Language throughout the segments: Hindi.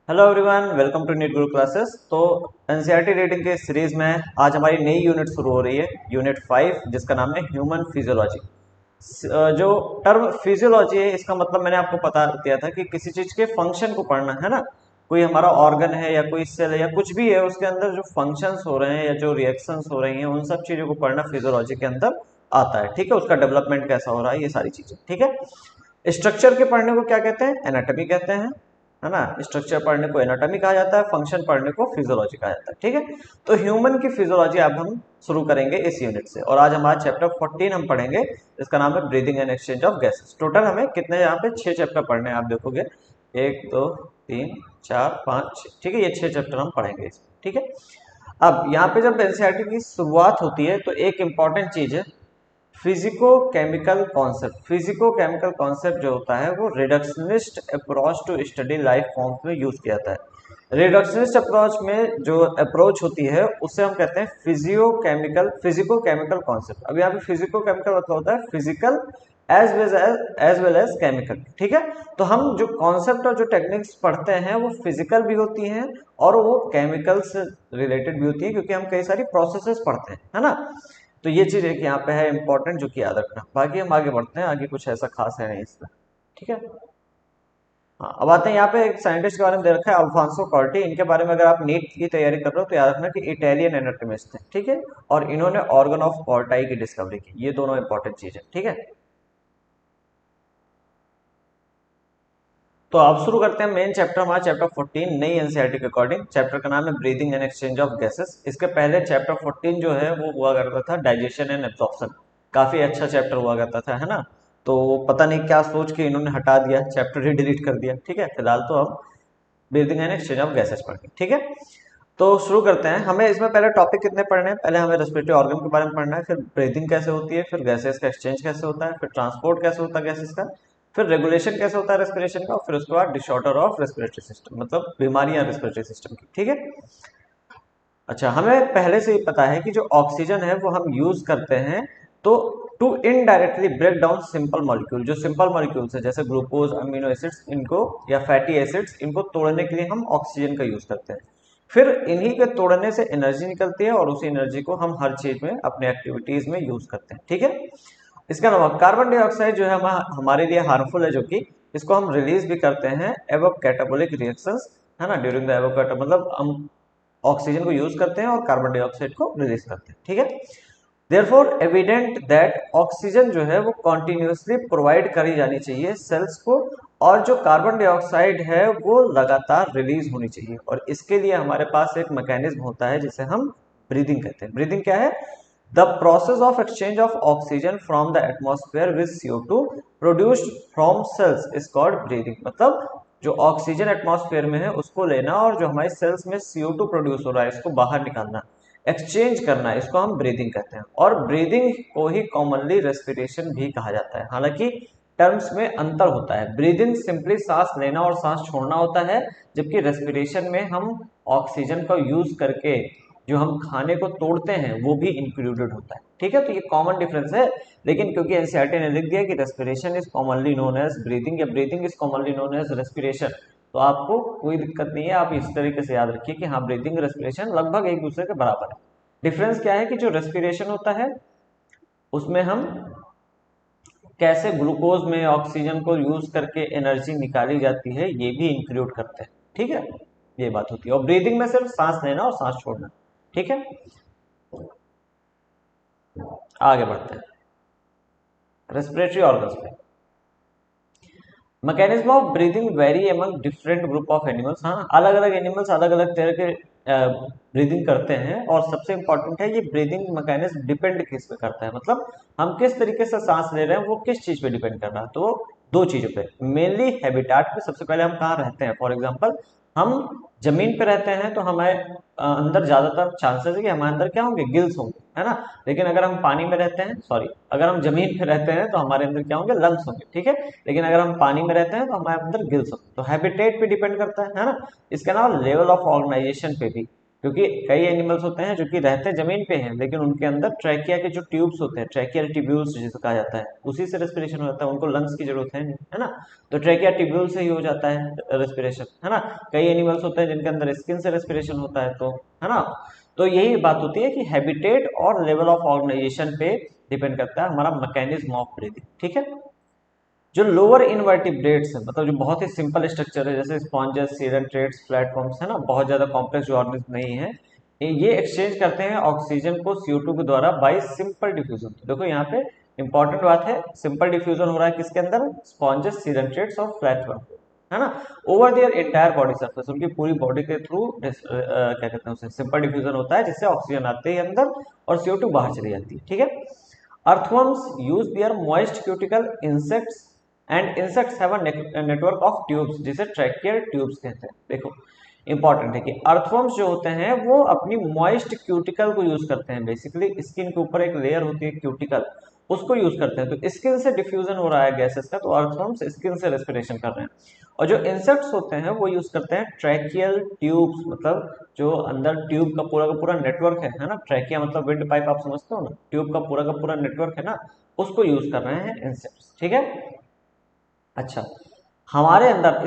Hello everyone, welcome to NEET Guru classes. तो एनसीईआरटी रीडिंग के सीरीज में आज हमारी नई यूनिट शुरू हो रही है, यूनिट 5, जिसका नाम है ह्यूमन फिजियोलॉजी। जो टर्म फिजियोलॉजी है, इसका मतलब मैंने आपको बता दिया था कि किसी चीज के फंक्शन को पढ़ना है ना। कोई हमारा ऑर्गन है या कोई सेल है या कुछ भी है, उसके अंदर जो फंक्शंस हो रहे हैं या जो रिएक्शंस हो रही हैं, उन सब चीजों को पढ़ना फिजियोलॉजी के अंदर आता है। ठीक है, उसका डेवलपमेंट कैसा हो रहा है, ये सारी चीजें। ठीक है, स्ट्रक्चर के पढ़ने को क्या कहते हैं? एनाटॉमी कहते हैं, है ना। स्ट्रक्चर पढ़ने को एनाटॉमी कहा जाता है, फंक्शन पढ़ने को फिजियोलॉजी कहा जाता है। ठीक है, तो ह्यूमन की फिजियोलॉजी अब हम शुरू करेंगे इस यूनिट से, और आज हमारा चैप्टर 14 हम पढ़ेंगे, इसका नाम है breathing and exchange of gases. Total हमें कितने यहाँ पे 6 चैप्टर पढ़ने हैं, आप देखोगे 1 2 3 4 5 6। ठीक है, ये 6 चैप्टर हम पढ़ेंगे इसमें। ठीक है, अब यहाँ पे जब एनसीईआरटी की शुरुआत होती है तो एक इंपॉर्टेंट चीज है physico chemical concept. Physico chemical concept जो होता है वो reductionist approach to study life forms में यूज किया जाता है। रिडक्शनिस्ट अप्रोच में जो अप्रोच होती है उसे हम कहते हैं फिजिको केमिकल कॉन्सेप्ट। अब यहाँ पे फिजिको केमिकल मतलब होता है physical as well as chemical. ठीक है, तो हम जो कॉन्सेप्ट और जो टेक्निक्स पढ़ते हैं वो फिजिकल भी होती हैं और वो केमिकल से रिलेटेड भी होती है, क्योंकि हम कई सारी प्रोसेसेस पढ़ते हैं, है ना। तो ये चीज एक यहाँ पे है इंपॉर्टेंट, जो कि याद रखना। बाकी हम आगे बढ़ते हैं, आगे कुछ ऐसा खास है नहीं इसमें। ठीक है, हाँ, अब आते हैं यहाँ पे एक साइंटिस्ट के बारे में दे रखा है, अल्फांसो कॉर्टी। इनके बारे में अगर आप नीट की तैयारी कर रहे हो तो याद रखना कि इटालियन एनाटॉमिस्ट थे। ठीक है, और इन्होंने ऑर्गन ऑफ कॉर्टाई की डिस्कवरी की। ये दोनों इंपॉर्टेंट चीज है। ठीक है, तो आप शुरू करते हैं मेन चैप्टर, हमारा चैप्टर 14 नई एनसीईआरटी के अकॉर्डिंग। चैप्टर का नाम है breathing and exchange of gases. इसके पहले चैप्टर 14 जो है वो हुआ करता था डाइजेशन एंड एब्जॉर्प्शन। काफी अच्छा चैप्टर हुआ करता था, है ना। तो पता नहीं क्या सोच के इन्होंने हटा दिया, चैप्टर ही डिलीट कर दिया। ठीक है, फिलहाल तो हम breathing and exchange of gases पढ़ेंगे। ठीक है, तो शुरू करते हैं। हमें इसमें पहले टॉपिक कितने पढ़ने हैं? पहले हमें रेस्पिरेटरी ऑर्गन के बारे में पढ़ना है, फिर ब्रीदिंग कैसे होती है, फिर गैसेस का एक्सचेंज कैसे होता है, फिर ट्रांसपोर्ट कैसे होता है गैसेस का, फिर रेगुलेशन कैसे होता है रेस्पिरेशन का, और फिर उसके बाद डिसऑर्डर ऑफ रेस्पिरेटरी सिस्टम, मतलब बीमारियां रेस्पिरेटरी सिस्टम की। ठीक है, अच्छा, हमें पहले से ही पता है कि जो ऑक्सीजन है वो हम यूज करते हैं तो to indirectly break down simple molecule. जो सिंपल मॉलिक्यूल्स है जैसे ग्लूकोज, अमीनो एसिड्स, इनको या फैटी एसिड्स, इनको तोड़ने के लिए हम ऑक्सीजन का यूज करते हैं। फिर इन्हीं के तोड़ने से एनर्जी निकलती है और उसी एनर्जी को हम हर चीज में अपने एक्टिविटीज में यूज करते हैं। ठीक है, इसके अलावा कार्बन डाइऑक्साइड जो है हमारे लिए हार्मफुल है, जो कि इसको हम रिलीज भी करते हैं एवो कैटाबोलिक रिएक्शंस, है ना। ड्यूरिंग द एवो मतलब हम ऑक्सीजन को यूज करते हैं और कार्बन डाइऑक्साइड को रिलीज करते हैं। ठीक है, देयरफॉर एविडेंट दैट ऑक्सीजन जो है वो कॉन्टिन्यूसली प्रोवाइड करी जानी चाहिए सेल्स को, और जो कार्बन डाइऑक्साइड है वो लगातार रिलीज होनी चाहिए। और इसके लिए हमारे पास एक मैकेनिज्म होता है जिसे हम ब्रीदिंग कहते हैं। ब्रीदिंग क्या है? The process of exchange of oxygen from the atmosphere with CO2 produced from cells is called breathing. मतलब जो ऑक्सीजन एटमॉस्फेयर में है उसको लेना और जो हमारे सेल्स में CO2 प्रोड्यूस हो रहा है इसको बाहर निकालना, एक्सचेंज करना, इसको हम ब्रीदिंग कहते हैं। और ब्रीदिंग को ही कॉमनली रेस्पिरेशन भी कहा जाता है। हालांकि टर्म्स में अंतर होता है। ब्रीदिंग सिंपली सांस लेना और सांस छोड़ना होता है, जबकि रेस्पिरेशन में हम ऑक्सीजन का यूज करके जो हम खाने को तोड़ते हैं वो भी इंक्लूडेड होता है। ठीक है, तो ये कॉमन डिफरेंस है। लेकिन क्योंकि एनसीईआरटी ने लिख दिया कि respiration is commonly known as breathing या breathing is commonly known as respiration, तो आपको कोई दिक्कत नहीं है। आप इस तरीके से याद रखिए कि हाँ, ब्रीदिंग रेस्पिरेशन लगभग एक दूसरे के बराबर है। डिफरेंस क्या है कि जो रेस्पिरेशन होता है उसमें हम कैसे ग्लूकोज में ऑक्सीजन को यूज करके एनर्जी निकाली जाती है ये भी इंक्लूड करते हैं। ठीक है, ये बात होती है। और ब्रीदिंग में सिर्फ सांस लेना और सांस छोड़ना। ठीक है, आगे बढ़ते हैं रेस्पिरेटरी ऑर्गन्स पे। Mechanism of breathing very among different group of animals. हाँ, अलग अलग एनिमल्स अलग अलग तरह के ब्रीदिंग करते हैं, और सबसे इंपॉर्टेंट है ये ब्रीदिंग मैकेनिज्म डिपेंड किस पे करता है, मतलब हम किस तरीके से सांस ले रहे हैं वो किस चीज पे डिपेंड कर रहा है। तो दो चीजों पे, मेनली हैबिटाट पे। सबसे पहले हम कहाँ रहते हैं? फॉर एग्जाम्पल हम जमीन पे रहते हैं तो हमारे अंदर ज्यादातर चांसेस है कि हमारे अंदर क्या होंगे? गिल्स होंगे, है ना। लेकिन अगर हम पानी में रहते हैं, सॉरी, अगर हम जमीन पे रहते हैं तो हमारे अंदर क्या होंगे? लंग्स होंगे। ठीक है, लेकिन अगर हम पानी में रहते हैं तो हमारे अंदर गिल्स होंगे। तो हैबिटेट पे डिपेंड करता है ना। इसके अलावा लेवल ऑफ ऑर्गेनाइजेशन पे भी, क्योंकि कई एनिमल्स होते हैं जो कि रहते जमीन पे हैं लेकिन उनके अंदर ट्रैकिया के जो ट्यूब्स होते हैं, ट्रैकियल ट्यूब्यूल्स जिसे कहा जाता है, उसी से रेस्पिरेशन होता है, उनको लंग्स की जरूरत है नहीं, है ना। तो ट्रैकिया ट्यूब्यूल से ही हो जाता है रेस्पिरेशन, है ना। कई एनिमल्स होते हैं जिनके अंदर स्किन से रेस्पिरेशन होता है, तो है ना। तो यही बात होती है कि हैबिटेट और लेवल ऑफ ऑर्गेनाइजेशन पे डिपेंड करता है हमारा मैकेनिज्म ऑफ ब्रीदिंग, ठीक है। जो लोअर इनवर्टिब्रेट्स है, मतलब जो बहुत ही सिंपल स्ट्रक्चर है, जैसे स्पॉन्जेस, सीडेंट्रेट्स, प्लेटफॉर्म्स, है ना, बहुत ज्यादा कॉम्प्लेक्स जो ऑर्गेनिज्म नहीं है, ये एक्सचेंज करते हैं ऑक्सीजन को CO2 के द्वारा बाय सिंपल डिफ्यूजन। तो देखो यहाँ पे इंपॉर्टेंट बात है, सिंपल डिफ्यूजन हो रहा है किसके अंदर, स्पॉन्जेस, सीडेंट्रेट्स और प्लेटफॉर्म, है ना, over their entire body surface, उनकी पूरी बॉडी के थ्रू क्या कहते हैं उसे सिंपल डिफ्यूजन होता है, जिससे ऑक्सीजन आते ही अंदर और CO2 बाहर चली जाती है, ठीक है। Earthworms use their moist cuticle insects and insects have a network of tubes जिसे ट्रैकियल ट्यूब्स कहते हैं। देखो इंपॉर्टेंट है कि अर्थवर्म्स जो होते हैं वो अपनी मॉइस्ट क्यूटिकल को यूज करते हैं, बेसिकली स्किन के ऊपर एक लेयर होती है क्यूटिकल, उसको यूज करते हैं। तो स्किन से डिफ्यूजन हो रहा है गैसेस का, तो अर्थवर्म्स स्किन से रेस्पिरेशन कर रहे हैं। और जो इंसेक्ट्स होते हैं वो यूज करते हैं ट्रैकियल ट्यूब्स, मतलब जो अंदर ट्यूब का पूरा नेटवर्क है ना, ट्रैकिया मतलब विंड पाइप, आप समझते हो ना, ट्यूब का पूरा नेटवर्क है ना, उसको यूज कर रहे हैं इंसेक्ट्स, ठीक है। अच्छा, हमारे अंदर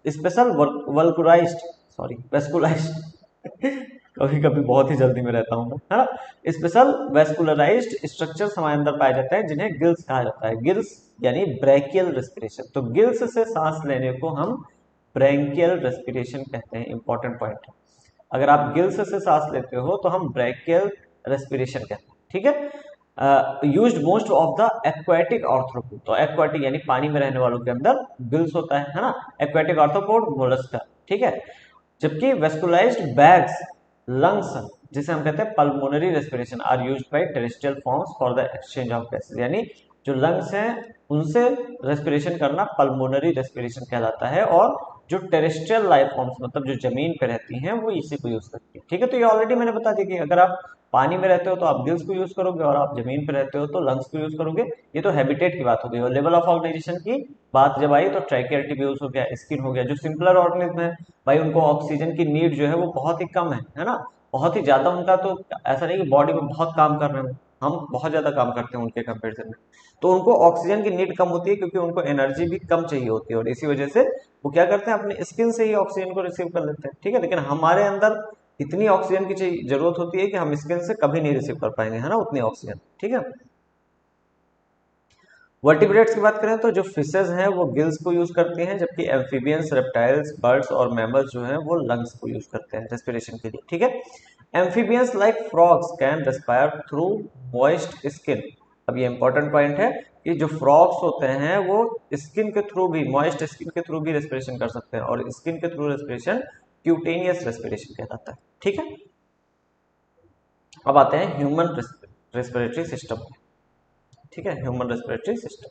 स्पेशल वल्कुलाइज्ड, सॉरी वेस्कुलाइज्ड कभी कभी बहुत ही जल्दी में रहता हूँ, है ना। स्पेशल वेस्कुलराइज्ड स्ट्रक्चर्स हमारे अंदर पाए जाते हैं जिन्हें गिल्स कहा जाता है। गिल्स यानी ब्रैकियल रेस्पिरेशन, तो गिल्स से सांस लेने को हम ब्रैंकियल रेस्पिरेशन कहते हैं। इंपॉर्टेंट पॉइंट है, अगर आप गिल्स से सांस लेते हो तो हम ब्रैकियल रेस्पिरेशन कहते हैं, ठीक है। Used most of the aquatic arthropod, तो एक्वाटिक यानी पानी में रहने वालों के अंदर गिल्स होता है ना, एक्वाटिक आर्थ्रोपोड, मोलस्का, ठीक है। जबकि वेस्कुलाइज्ड बैग्स लंग्स जिसे हम कहते हैं pulmonary respiration are used by terrestrial forms for the exchange of gases, यानी जो लंग्स हैं उनसे रेस्पिरेशन करना पल्मोनरी रेस्पिरेशन कहलाता है, और जो टेरेस्ट्रियल लाइफ फॉर्म्स मतलब जो जमीन पे रहती हैं वो इसी को यूज करती है, ठीक है। तो ये ऑलरेडी मैंने बता दिया कि अगर आप पानी में रहते हो तो आप गिल्स को यूज करोगे, और आप जमीन पे रहते हो तो लंग्स को यूज करोगे। ये तो हैबिटेट की बात हो गई, और लेवल ऑफ ऑर्गेनाइजेशन की बात जब आई तो ट्रैकियल ट्यूब्यूल्स हो गया, स्किन हो गया, जो सिंपलर ऑर्गेनिज्म है भाई उनको ऑक्सीजन की नीड जो है वो बहुत ही कम है ना, बहुत ही ज्यादा उनका, तो ऐसा नहीं कि बॉडी में बहुत काम कर रहे हो, हम बहुत ज्यादा काम करते हैं उनके कंपेरिजन में, तो उनको ऑक्सीजन की नीड कम होती है क्योंकि उनको एनर्जी भी कम चाहिए होती है, और इसी वजह से वो क्या करते हैं अपने स्किन से ही ऑक्सीजन को रिसीव कर लेते हैं, ठीक है। लेकिन हमारे अंदर इतनी ऑक्सीजन की जरूरत होती है कि हम स्किन से कभी नहीं रिसीव कर पाएंगे, है ना, उतनी ऑक्सीजन, ठीक है। वर्टिब्रेट्स की बात करें तो जो फिशेज हैं वो गिल्स को यूज करती हैं, जबकि एम्फीबियंस, रेप्टाइल्स, बर्ड्स और मैमल्स जो हैं वो लंग्स को यूज करते हैं रेस्पिरेशन के लिए, ठीक है। Amphibians like frogs can respire through moist skin. अब ये इंपॉर्टेंट पॉइंट है कि जो फ्रॉग्स होते हैं वो स्किन के थ्रू भी, मॉइस्ट स्किन के थ्रू भी रेस्पिरेशन कर सकते हैं, और स्किन के थ्रू रेस्पिरेशन क्यूटेनियस रेस्पिरेशन कहलाता है, ठीक है। अब आते हैं ह्यूमन रेस्पिरेटरी सिस्टम, ठीक है, ह्यूमन रेस्पिरेटरी सिस्टम।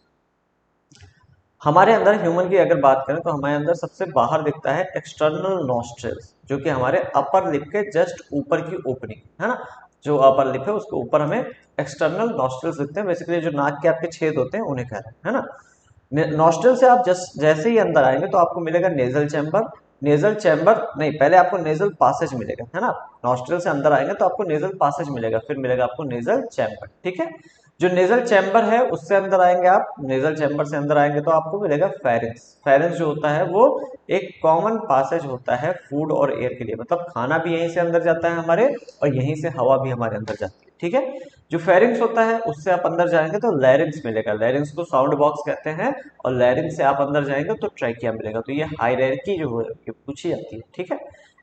हमारे अंदर ह्यूमन की अगर बात करें तो हमारे अंदर सबसे बाहर दिखता है एक्सटर्नल नॉस्ट्रल्स, जो कि हमारे अपर लिप के जस्ट ऊपर की ओपनिंग है ना, जो अपर लिप है उसके ऊपर हमें एक्सटर्नल नॉस्ट्रल्स दिखते हैं, बेसिकली जो नाक के आपके छेद होते हैं उन्हें कह रहे हैं, है ना। नॉस्ट्रल से आप जैसे ही अंदर आएंगे तो आपको मिलेगा नेजल चैम्बर, नेजल चैम्बर नहीं, पहले आपको नेजल पासेज मिलेगा, है ना। नॉस्ट्रल से अंदर आएंगे तो आपको नेजल पासेज मिलेगा, फिर मिलेगा आपको नेजल चैम्बर, ठीक है। जो नेजल चैम्बर है उससे अंदर आएंगे आप, नेजल चैम्बर से अंदर आएंगे तो आपको मिलेगा फेरिंक्स। फेरिंक्स जो होता है वो एक कॉमन पासेज होता है फूड और एयर के लिए, मतलब खाना भी यहीं से अंदर जाता है हमारे, और यहीं से हवा भी हमारे अंदर जाती है, ठीक है। जो फेरिंक्स होता है उससे आप अंदर जाएंगे तो लैरिंक्स मिलेगा, लैरिंक्स को साउंड बॉक्स कहते हैं, और लैरिंक्स से आप अंदर जाएंगे तो ट्रैकिया मिलेगा। तो ये हायरार्की जो है ये पूछी जाती है, ठीक है।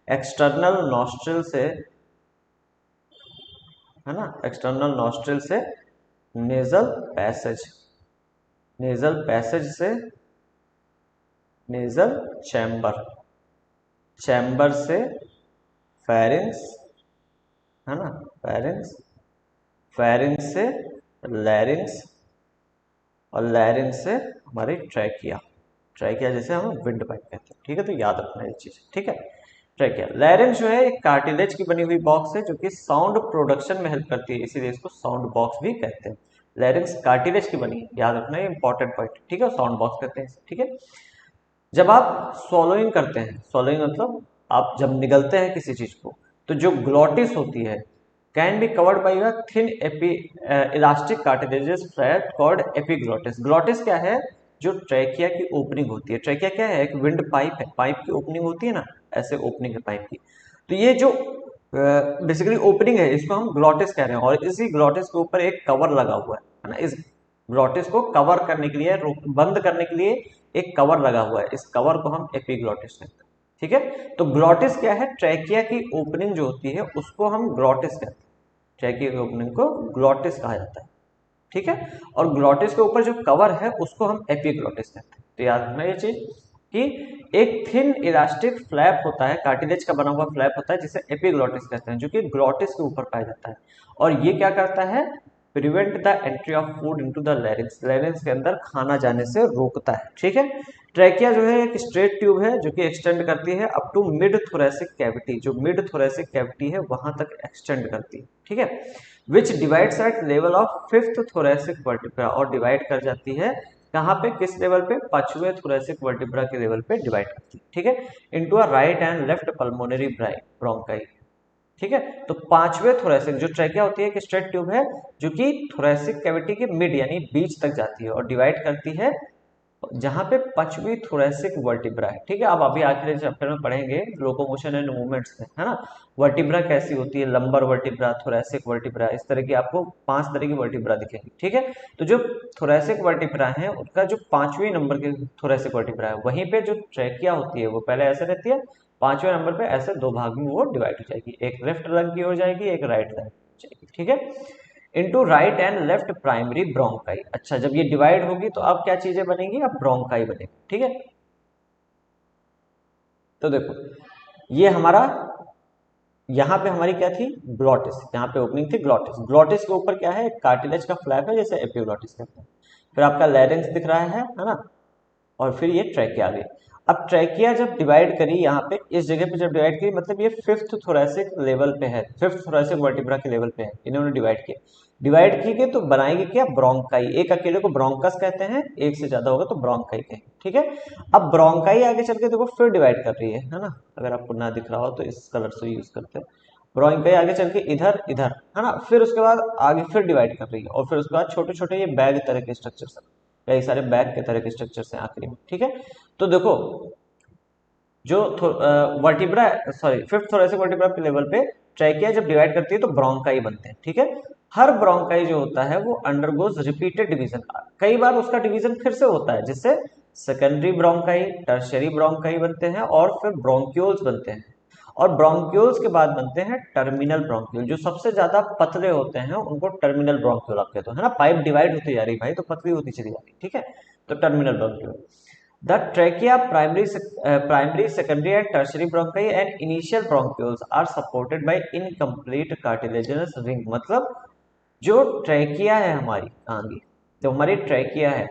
एक्सटर्नल नॉस्ट्रल से, है ना, एक्सटर्नल नॉस्ट्रल से नेजल पैसेज, नेजल पैसेज से नेजल चैम्बर, चैम्बर से फेरिंक्स, है ना, फेरिंक्स, फेरिंक्स से लैरिंक्स, और लैरिंक्स से हमारी ट्रैकिया, ट्रैकिया जैसे हम विंड पाइप कहते हैं, ठीक है। तो याद रखना ये चीज, ठीक है। ट्रैकिया, लैरिंक्स जो है एक कार्टिलेज की बनी हुई बॉक्स है जो कि साउंड प्रोडक्शन में हेल्प करती है, इसीलिए इसको साउंड बॉक्स भी कहते हैं। लैरिंक्स कार्टिलेज की बनी है, याद रखना ये इंपॉर्टेंट पॉइंट, ठीक है, साउंड बॉक्स कहते हैं, ठीक है। जब आप swallowing करते हैं, swallowing मतलब आप जब निगलते हैं किसी चीज को, तो जो ग्लॉटिस होती है can be covered by a thin AP elastic cartilaginous flat called epiglottis. Glottis क्या है? जो ट्रैकिया की ओपनिंग होती है। ट्रैकिया क्या है? एक विंड पाइप है, पाइप की ओपनिंग होती है ना, ऐसे ओपनिंग है पाइप की। तो ये जो बेसिकली ओपनिंग है, इसको हम ग्लॉटिस कह रहे हैं, और इसी ग्लॉटिस के ऊपर एक कवर लगा हुआ है ना। इस ग्लॉटिस को कवर करने के लिए, बंद करने के लिए एक कवर लगा हुआ है, इस कवर को हम एपिग्लॉटिस कहते हैं। ठीक है, तो ग्लॉटिस क्या है? ट्रैकिया की ओपनिंग जो होती है उसको हम ग्लॉटिस कहते हैं। ट्रैकिया की ओपनिंग को ग्लॉटिस कहा जाता है। ठीक है, और ग्लॉटिस के ऊपर जो कवर है उसको हम एपिग्लॉटिस कहते हैं। तो याद रखना ये चीज कि एक थिन इलास्टिक फ्लैप होता है, कार्टिलेज का बना हुआ फ्लैप होता है, जिसे एपिग्लॉटिस कहते हैं, जो कि ग्लॉटिस के ऊपर पाया जाता है। और ये क्या करता है? Prevent the entry of food into the larynx, larynx के अंदर खाना जाने से रोकता है। ठीक है, ट्रैकिया जो है एक स्ट्रेट ट्यूब है जो कि एक्सटेंड करती है up to mid thoracic cavity, जो मिड थोरेसिक कैविटी है वहां तक एक्सटेंड करती है। ठीक है, which divides at level of fifth thoracic vertebra, और डिवाइड कर जाती है कहाँ पे? किस लेवल पे? पांचवें थोरेसिक वर्टिब्रा के लेवल पे डिवाइड करती है। ठीक है, into a right and left pulmonary bronchi. ठीक है, तो पांचवें थोरेसिक, जो ट्रैकिया होती है एक स्ट्रेट ट्यूब है जो कि थोरेसिक कैविटी के मिड यानी बीच तक जाती है और डिवाइड करती है जहां पे पांचवी थोरेसिक वर्टिब्रा है। ठीक है, अब अभी आखिरी चैप्टर में पढ़ेंगे लोकोमोशन एंड मूवमेंट्स में, है ना। वर्टिब्रा कैसी होती है? लंबर वर्टिब्रा, थोरेसिक वर्टिब्रा, इस तरह की आपको 5 तरह की वर्टिब्रा दिखेंगी। ठीक है, तो जो थोरेसिक वर्टिब्रा है उनका जो 5वीं नंबर की थोरेसिक वर्टिब्रा है, वहीं पे जो ट्रैकिया होती है वो पहले ऐसे रहती है, 5वें नंबर पे ऐसे दो भाग में वो डिवाइड हो जाएगी, एक लेफ्ट लंग की हो जाएगी, एक राइट लंग की हो जाएगी। ठीक है, into right and left primary bronchi. अच्छा, जब ये डिवाइड होगी तो अब क्या चीजें बनेंगी? अब ब्रोंकाई बनेगी। ठीक है, तो देखो ये हमारा, यहाँ पे हमारी क्या थी? ग्लॉटिस, यहाँ पे ओपनिंग थी ग्लॉटिस। ग्लॉटिस के ऊपर क्या है? एक कार्टिलेज का फ्लैप है, जैसे एपिग्लॉटिस कहते हैं। फिर आपका लैरिंक्स दिख रहा है ना, और फिर ये ट्रैकिया आ गई। अब ट्रैकिया जब डिवाइड करी यहाँ पे, इस जगह पे जब डिवाइड करी, मतलब ये फिफ्थ थोरेसिक लेवल पे है, फिफ्थ थोरेसिक वर्टिब्रा के लेवल पे है, इन्होंने डिवाइड किया। डिवाइड की गई तो बनाएगी क्या? ब्रोंकाई। एक अकेले को ब्रोंकस कहते हैं, एक से ज्यादा होगा तो ब्रोंकाई कहेंगे। ठीक है, अब ब्रोंकाई आगे चल के देखो फिर डिवाइड कर रही है ना। अगर आपको ना दिख रहा हो तो इस कलर से यूज करते हैं। ब्रोंकाई आगे चल के इधर इधर, है ना, फिर उसके बाद आगे फिर डिवाइड कर रही है, और फिर उसके बाद छोटे छोटे ये बैग तरह के स्ट्रक्चर, कई सारे बैग के तरह के स्ट्रक्चर्स हैं आखिरी में। ठीक है, तो देखो जो vertebra, sorry, fifth thoracic vertebra के लेवल पे ट्रैकिया जब डिवाइड करती है तो ब्रोंकाई बनते हैं। ठीक है, हर ब्रोंकाई जो होता है वो अंडरगोज रिपीटेड डिवीजन, कई बार उसका डिवीजन फिर से होता है, जिससे सेकेंडरी ब्रोंकाई, टर्शियरी ब्रोंकाई बनते हैं, और फिर ब्रोंक्यूल्स बनते हैं, और ब्रोंक्यूल्स के बाद बनते हैं टर्मिनल ब्रोंक्यूल। जो सबसे ज्यादा पतले होते हैं उनको टर्मिनल ब्रोंक्यूल आप कहते हो, है ना। पाइप डिवाइड होती जा रही भाई, तो पतली होती चली जा रही। ठीक है, तो terminal bronchiole. The trachea, primary, secondary, and tertiary bronchi and initial bronchioles are supported by incomplete cartilaginous ring। मतलब जो ट्रैकिया है हमारी आगे, तो हमारी ट्रैकिया है,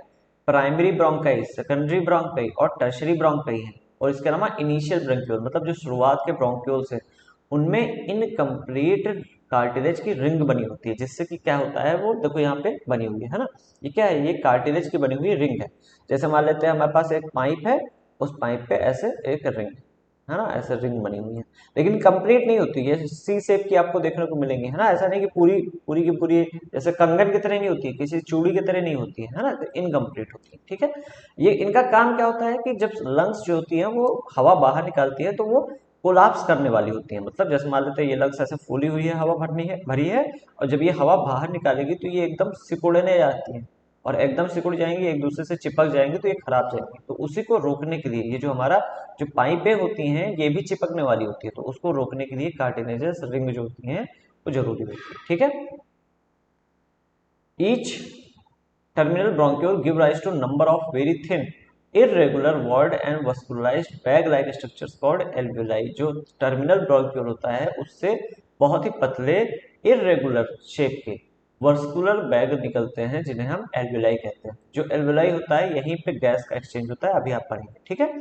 प्राइमरी ब्रोंकाई, सेकेंडरी ब्रोंकाई और टर्शरी ब्रोंकाई है, और इसके अलावा इनिशियल ब्रोंक्यूल, मतलब जो शुरुआत के ब्रोंक्यूल्स है उनमें इनकम्प्लीट कार्टिलेज की रिंग बनी होती है, जिससे कि क्या होता है, वो देखो यहाँ पे बनी हुई है ना, ये क्या है? ये कार्टिलेज की बनी हुई रिंग है। जैसे मान लेते हैं हमारे पास एक पाइप है, उस पाइप पे ऐसे एक रिंग है ना, ऐसे रिंग बनी हुई है, लेकिन कंप्लीट नहीं होती है, सी शेप की आपको देखने को मिलेंगी, है ना। ऐसा नहीं कि पूरी पूरी की पूरी जैसे कंगन की तरह नहीं होती है, किसी चूड़ी की तरह नहीं होती है ना, तो इनकम्प्लीट होती है। ठीक है, ये इनका काम क्या होता है कि जब लंग्स जो होती है वो हवा बाहर निकालती है तो वो कोलाप्स करने वाली होती है। मतलब जैसे मान लेते हैं ये लंग्स ऐसे फूली हुई है, हवा भरी है, और जब ये हवा बाहर निकालेगी तो ये एकदम सिकुड़ने जाती है, और एकदम सिकुड़ जाएंगी, एक दूसरे से चिपक जाएंगे, तो ये खराब जाएंगे। तो उसी को रोकने के लिए ये जो हमारा जो पाइपें होती हैं ये भी चिपकने वाली होती है, तो उसको रोकने के लिए कार्टिलेजस रिंग जो होती हैं वो जरूरी होती है। ठीक है, each terminal bronchiole give rise to number of very thin irregular word and vascularized bag like structures called alveoli। जो टर्मिनल ब्रोंक्यूल होता है उससे बहुत ही पतले irregular शेप के वर्सकुलर बैग निकलते हैं, जिन्हें हम एल्वेलाई कहते हैं। जो एल्वेलाई होता है यहीं पे गैस का एक्सचेंज होता है, अभी आप पढ़ेंगे। ठीक है,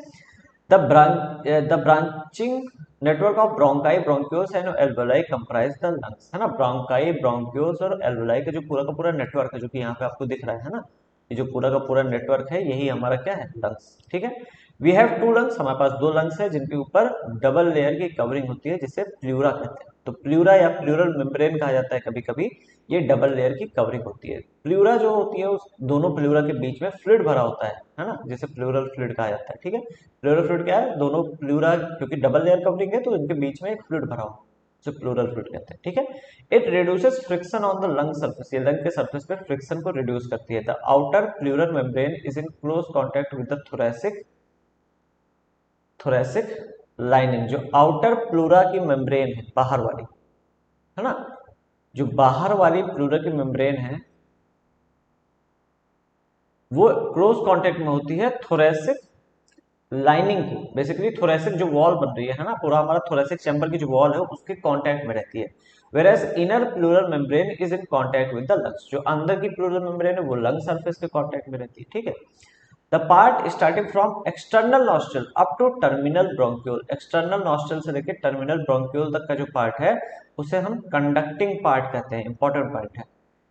the branching network of bronchi, bronchioles and alveoli comprise the lungs, है ना। ब्रोंकाई, ब्रोंक्यूल्स और एल्वेलाई का जो पूरा का पूरा नेटवर्क है, जो कि यहाँ पे आपको दिख रहा है ना, ये जो पूरा का पूरा नेटवर्क है यही हमारा क्या है? लंग्स। ठीक है, वी हैव टू लंग्स, हमारे पास दो लंग्स है जिनके ऊपर डबल लेयर की कवरिंग होती है जिसे प्लूरा कहते हैं। तो प्लूरा या प्लूरल मेम्ब्रेन कहा जाता है कभी कभी, ये डबल लेयर की कवरिंग होती है। प्लूरा जो होती है उस दोनों प्लूरा के बीच में फ्लूइड भरा होता है ना, जिसे प्लूरल फ्लूइड कहा जाता है। ठीक है, प्लूरल फ्लूइड क्या है, दोनों प्लूरा क्योंकि डबल लेयर कवरिंग है तो इनके बीच में एक फ्लूइड भरा हो, जो प्लूरल फ्लूइड कहते हैं। ठीक है, it reduces friction on the lung surface, ये लंग के सरफेस पे फ्रिक्शन को रिड्यूस करती है। The outer pleural membrane is in close contact with the thoracic lining. जो आउटर प्लूरा की मेम्ब्रेन है, बाहर वाली, है ना, जो बाहर वाली प्लूरा की मेम्ब्रेन है वो क्लोज कांटेक्ट में होती है थोरेसिक लाइनिंग की। बेसिकली थोरेसिक जो वॉल बन रही है ना, पूरा हमारा थोरेसिक चैम्बर की जो वॉल है उसके कांटेक्ट में रहती है। Whereas inner pleural membrane is in contact with the lungs, जो अंदर की प्लूरल मेम्ब्रेन है वो लंग सरफेस के कांटेक्ट में रहती है। ठीक है, the part starting from external nostril up to terminal bronchiole, external nostril से लेकर टर्मिनल ब्रोंक्यूल तक का जो पार्ट है उसे हम कंडक्टिंग पार्ट कहते हैं। इंपॉर्टेंट पार्ट है,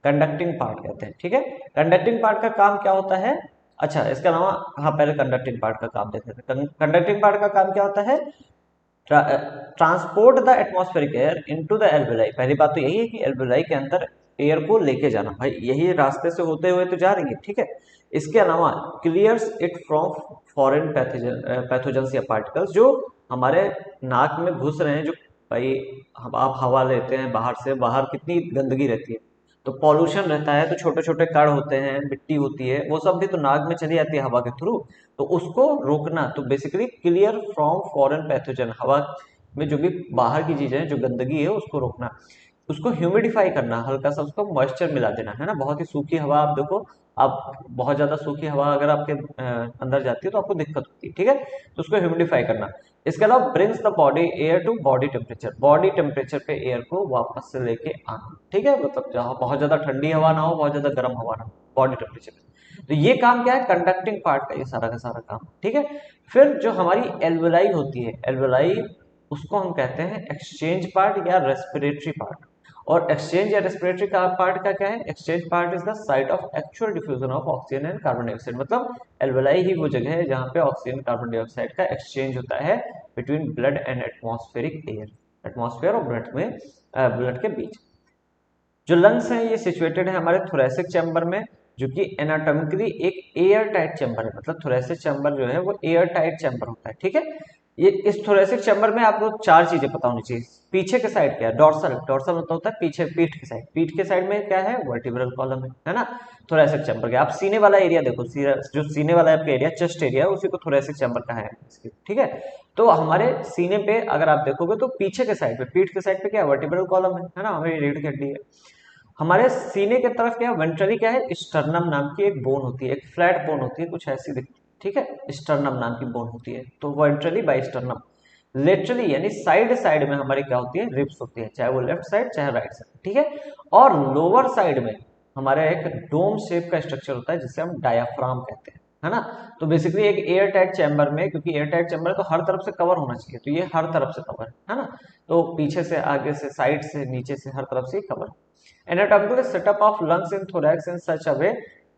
कंडक्टिंग पार्ट कहते हैं। ठीक है, कंडक्टिंग पार्ट का काम क्या होता है, अच्छा इसके अलावा, हाँ पहले कंडक्टिंग पार्ट का काम देखते थे। कंडक्टिंग पार्ट का काम क्या होता है, transport the atmospheric air into the alveoli. पहली बात तो यही है कि एल्वेलाई के अंदर एयर को लेके जाना, भाई यही रास्ते से होते हुए तो जा रही है। ठीक है, इसके अलावा clears it from foreign pathogens या पार्टिकल्स जो हमारे नाक में घुस रहे हैं। जो भाई आप हवा लेते हैं बाहर से, बाहर कितनी गंदगी रहती है, तो पॉल्यूशन रहता है, तो छोटे छोटे कण होते हैं, मिट्टी होती है, वो सब भी तो नाक में चली जाती है हवा के थ्रू। तो उसको रोकना, तो basically clear from foreign pathogen, हवा में जो भी बाहर की चीजें हैं, जो गंदगी है उसको रोकना। उसको ह्यूमिडिफाई करना, हल्का सा उसको मॉइस्चर मिला देना, है ना। बहुत ही सूखी हवा आप देखो, आप बहुत ज्यादा सूखी हवा अगर आपके अंदर जाती है तो आपको दिक्कत होती है। ठीक है, तो उसको ह्यूमिडिफाई करना। इसके अलावा brings the body air to body temperature, body temperature पे एयर को वापस से लेके आना। ठीक है, मतलब जहाँ बहुत ज्यादा ठंडी हवा ना हो, बहुत ज्यादा गर्म हवा ना हो, बॉडी टेम्परेचर। तो ये काम क्या है, कंडक्टिंग पार्ट का ये सारा का सारा काम। ठीक है, फिर जो हमारी एल्वेलाई होती है, एल्वेलाई उसको हम कहते हैं एक्सचेंज पार्ट या रेस्पिरेटरी पार्ट। और एक्सचेंज या रेस्पिरेटरी का पार्ट का क्या है, exchange part is the site of actual diffusion of oxygen and carbon dioxide. मतलब एल्वेलाई ही वो जगह है जहाँ पे ऑक्सीजन कार्बन डाइऑक्साइड का एक्सचेंज होता है between blood and atmospheric air, atmosphere और ब्लड में, ब्लड के बीच। जो लंग्स हैं ये सिचुएटेड है हमारे थोरेसिक चैम्बर में, जो कि एनाटॉमिकली एक एयर टाइट चैम्बर है। मतलब थोरेसिक चैम्बर जो है वो एयर टाइट चैम्बर होता है। ठीक है, ये इस थोरेसिक चैम्बर में आपको चार चीजें पता होनी चाहिए। पीछे के साइड क्या है, डॉर्सल, डॉर्सल मतलब होता है पीछे, पीठ के साइड। पीठ के साइड में क्या है, वर्टिब्रल कॉलम है ना। थोरेसिक चैम्बर के आप सीने वाला एरिया देखो, जो सीने वाला आपका एरिया, चेस्ट एरिया, उसी को थोरेसिक चैम्बर कहा है। ठीक है, तो हमारे सीने पे अगर आप देखोगे तो पीछे के साइड पे, पीठ के साइड पे क्या है, वर्टिब्रल कॉलम है ना, हमारी रीढ़ की हड्डी है। हमारे सीने की तरफ क्या है, वेंट्रली क्या है, स्टर्नम नाम की एक बोन होती है, एक फ्लैट बोन होती है, कुछ ऐसी दिखती है। ठीक है, स्टर्नम नाम की बोन होती है, तो वेंट्रली बाई स्टर्नम। लेटरली यानी साइड साइड में हमारी क्या होती है, रिब्स होती है, चाहे वो लेफ्ट साइड चाहे राइट साइड। ठीक है, और लोअर साइड में हमारा एक डोम शेप का स्ट्रक्चर होता है जिसे हम डायाफ्राम कहते हैं, है ना। तो बेसिकली एक एयर टाइट चैम्बर में, क्योंकि एयर टाइट चैम्बर तो हर तरफ से कवर होना चाहिए, तो ये हर तरफ से कवर है ना। तो पीछे से, आगे से, साइड से, नीचे से, हर तरफ से cover. Anatomical setup of lungs in thorax in such a way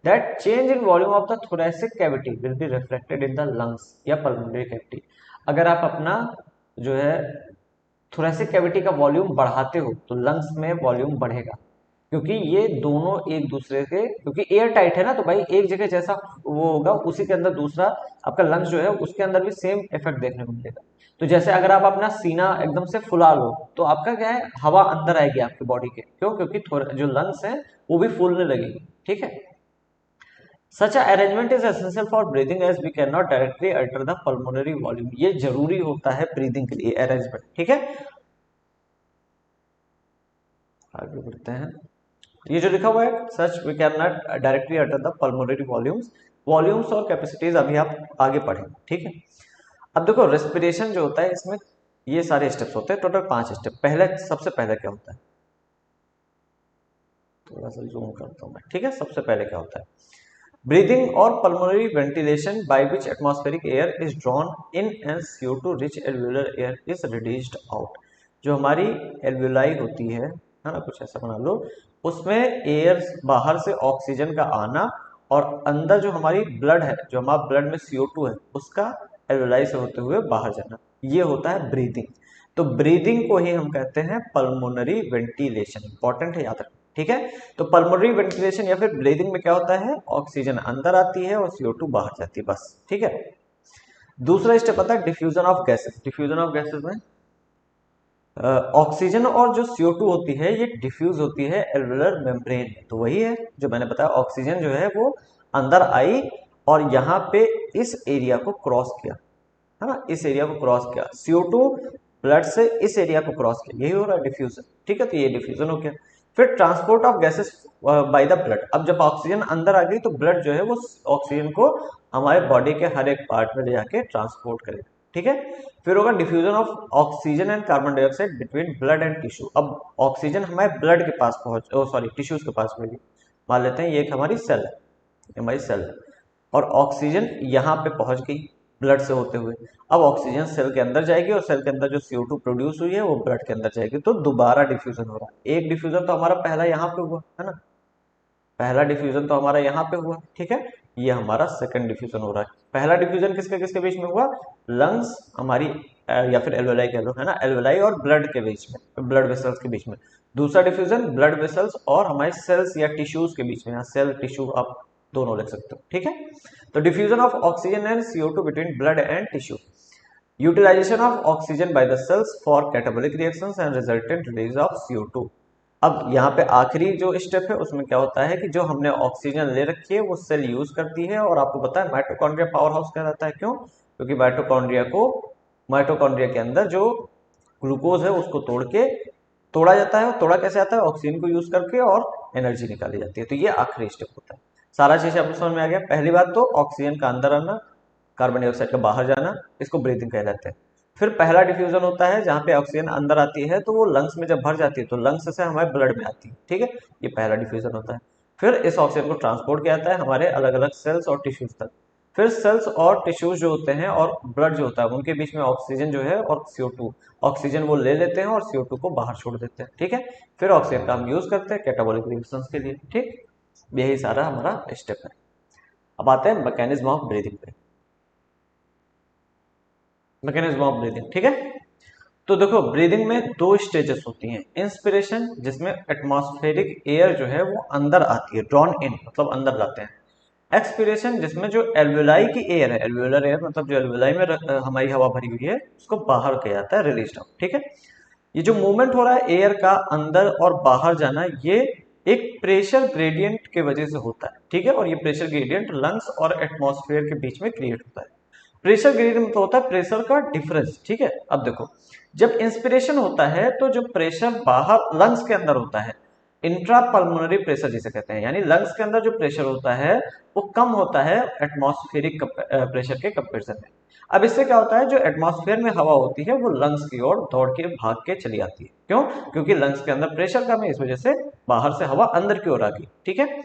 that change in volume of the thoracic cavity will be reflected in the lungs या pulmonary cavity। अगर आप अपना जो है थोरेसिक कैविटी का वॉल्यूम बढ़ाते हो तो लंग्स में वॉल्यूम बढ़ेगा, क्योंकि ये दोनों एक दूसरे के, क्योंकि एयर टाइट है ना, तो भाई एक जगह जैसा वो होगा उसी के अंदर दूसरा आपका लंग्स जो है उसके अंदर भी सेम इफेक्ट देखने को मिलेगा। तो जैसे अगर आप अपना सीना एकदम से फुला लो तो आपका क्या है, हवा अंदर आएगी आपकी बॉडी के, क्यों, क्योंकि जो लंग्स हैं वो भी फूलने लगेगी। ठीक है, such arrangement is essential for breathing as we can not directly alter the pulmonary volume. ये जरूरी होता है ब्रीदिंग के लिए, अरेंजमेंट। ठीक है, आगे बढ़ते हैं। ये जो लिखा हुआ है, such we can not directly alter the pulmonary volumes, volumes और कैपेसिटीज अभी आप आगे पढ़ेंगे। ठीक है, अब देखो रेस्पिरेशन जो होता है इसमें ये सारे स्टेप्स होते हैं, टोटल 5 स्टेप। पहले, सबसे पहले क्या होता है, थोड़ा सा जूम करता हूं मैं। ठीक है, सबसे पहले क्या होता है, ब्रीदिंग और pulmonary ventilation by which atmospheric air is drawn in and CO2 rich alveolar air is released out. जो हमारी एल्वुलाई होती है ना, कुछ ऐसा बना लो, उसमें एयर बाहर से ऑक्सीजन का आना और अंदर जो हमारी ब्लड है, जो हमारा ब्लड में CO2 है, उसका एल्वेलाई से होते हुए बाहर जाना, ये होता है ब्रीदिंग। तो ब्रीदिंग को ही हम कहते हैं पल्मोनरी वेंटिलेशन। इंपॉर्टेंट है, याद रखना, ठीक है। तो पल्मोनरी वेंटिलेशन या फिर ब्रीदिंग में क्या होता है, ऑक्सीजन अंदर आती है और CO2 बाहर जाती है, बस, ठीक है। दूसरा स्टेप आता है diffusion of gases. Diffusion of gases में ऑक्सीजन और जो CO2 होती है ये डिफ्यूज होती है एल्वेलर मेम्ब्रेन में। तो वही है जो मैंने बताया, ऑक्सीजन जो है वो अंदर आई और यहाँ पे इस एरिया को क्रॉस किया, है ना, इस एरिया को क्रॉस किया, CO2 ब्लड से इस एरिया को क्रॉस किया, यही हो रहा है डिफ्यूजन, ठीक है। तो ये डिफ्यूजन हो गया। फिर transport of gases by the blood. अब जब ऑक्सीजन अंदर आ गई तो ब्लड जो है वो ऑक्सीजन को हमारे बॉडी के हर एक पार्ट में ले जाके ट्रांसपोर्ट करेगा, ठीक है। फिर होगा diffusion of oxygen and carbon dioxide between blood and tissue. अब ऑक्सीजन हमारे ब्लड के पास पहुंच, सॉरी टिश्यूज के पास में, मान लेते हैं ये एक हमारी सेल है, हमारी सेल है, और ऑक्सीजन यहाँ पे पहुंच गई ब्लड से होते हुए। अब ऑक्सीजन सेल के अंदर जाएगी और सेल के अंदर जो CO2 प्रोड्यूस हुई है वो ब्लड के अंदर जाएगी, तो दोबारा डिफ्यूजन हो रहा है। एक डिफ्यूजन तो हमारा पहला यहाँ पे हुआ है ना, पहला डिफ्यूजन तो हमारा यहाँ पे हुआ, ठीक है। ये हमारा सेकंड डिफ्यूजन हो रहा है। पहला डिफ्यूजन किसके किसके बीच में हुआ, लंग्स हमारी या फिर एल्वेलाई कह लो, है ना, एल्वेलाई और ब्लड के बीच में, ब्लड वेसल्स के बीच में। दूसरा डिफ्यूजन ब्लड वेसल्स और हमारे सेल्स या टिश्यूज के बीच में, यहाँ सेल टिश्यू आप दोनों लिख सकते हो, ठीक है। तो diffusion of oxygen and CO2 between blood and tissue, utilization of oxygen by the cells for catabolic reactions and resultant release of CO2। अब यहाँ पे आखिरी जो स्टेप है उसमें क्या होता है कि जो हमने ऑक्सीजन ले रखी है वो सेल यूज करती है, और आपको पता है माइटोकॉन्ड्रिया पावर हाउस कहा जाता है, क्यों, क्योंकि माइटोकॉन्ड्रिया के अंदर जो ग्लूकोज है उसको तोड़ा जाता है, और तोड़ा कैसे आता है, ऑक्सीजन को यूज करके, और एनर्जी निकाली जाती है। तो ये आखिरी स्टेप होता है। सारा चीज आपको समझ में आ गया। पहली बात तो ऑक्सीजन का अंदर आना, कार्बन डाइऑक्साइड का बाहर जाना, इसको ब्रीथिंग कह जाते हैं। फिर पहला डिफ्यूजन होता है जहाँ पे ऑक्सीजन अंदर आती है तो वो लंग्स में जब भर जाती है तो लंग्स से हमारे ब्लड में आती है, ठीक है, ये पहला डिफ्यूजन होता है। फिर इस ऑक्सीजन को ट्रांसपोर्ट किया जाता है हमारे अलग अलग सेल्स और टिश्यूज तक। फिर सेल्स और टिश्यूज जो होते हैं और ब्लड जो होता है उनके बीच में ऑक्सीजन जो है और CO2, ऑक्सीजन वो ले लेते हैं और CO2 को बाहर छोड़ देते हैं, ठीक है। फिर ऑक्सीजन का हम यूज करते हैं कैटाबॉलिक रिएक्शंस के लिए, ठीक। यही सारा हमारा स्टेप है। अब आते हैं मैकेनिज्म ऑफ ब्रीदिंग पे। मैकेनिज्म ऑफ ब्रीदिंग, ठीक है। तो देखो ब्रीदिंग में दो स्टेजेस होती हैं। इंस्पिरेशन जिसमें एटमॉस्फेरिक एयर जो है वो अंदर आती है, ड्रॉन इन मतलब अंदर जाते हैं। एक्सपिरेशन जिसमें जो एल्वेलाई की एयर है, एल्वेलर एयर मतलब जो एल्वेलाई में हमारी हवा भरी हुई है उसको बाहर किया जाता है, रिलीज आउट, ठीक है। ये जो मूवमेंट हो रहा है एयर का अंदर और बाहर जाना, ये एक प्रेशर ग्रेडियंट के वजह से होता है, ठीक है। और ये प्रेशर ग्रेडियंट लंग्स और एटमॉस्फेयर के बीच में क्रिएट होता है। प्रेशर ग्रेडियंट मतलब होता है प्रेशर का डिफरेंस, ठीक है। अब देखो जब इंस्पिरेशन होता है तो जो प्रेशर बाहर लंग्स के अंदर होता है, इंट्रा पल्मोनरी प्रेशर जिसे कहते हैं, यानी लंग्स के अंदर जो प्रेशर होता है वो कम होता है एटमॉस्फेरिक प्रेशर के कंपेरिजन में। अब इससे क्या होता है, जो एटमॉस्फेयर में हवा होती है वो लंग्स की ओर दौड़ के भाग के चली आती है, क्यों, क्योंकि लंग्स के अंदर प्रेशर कम है, इस वजह से बाहर से हवा अंदर की ओर आ गई, ठीक है।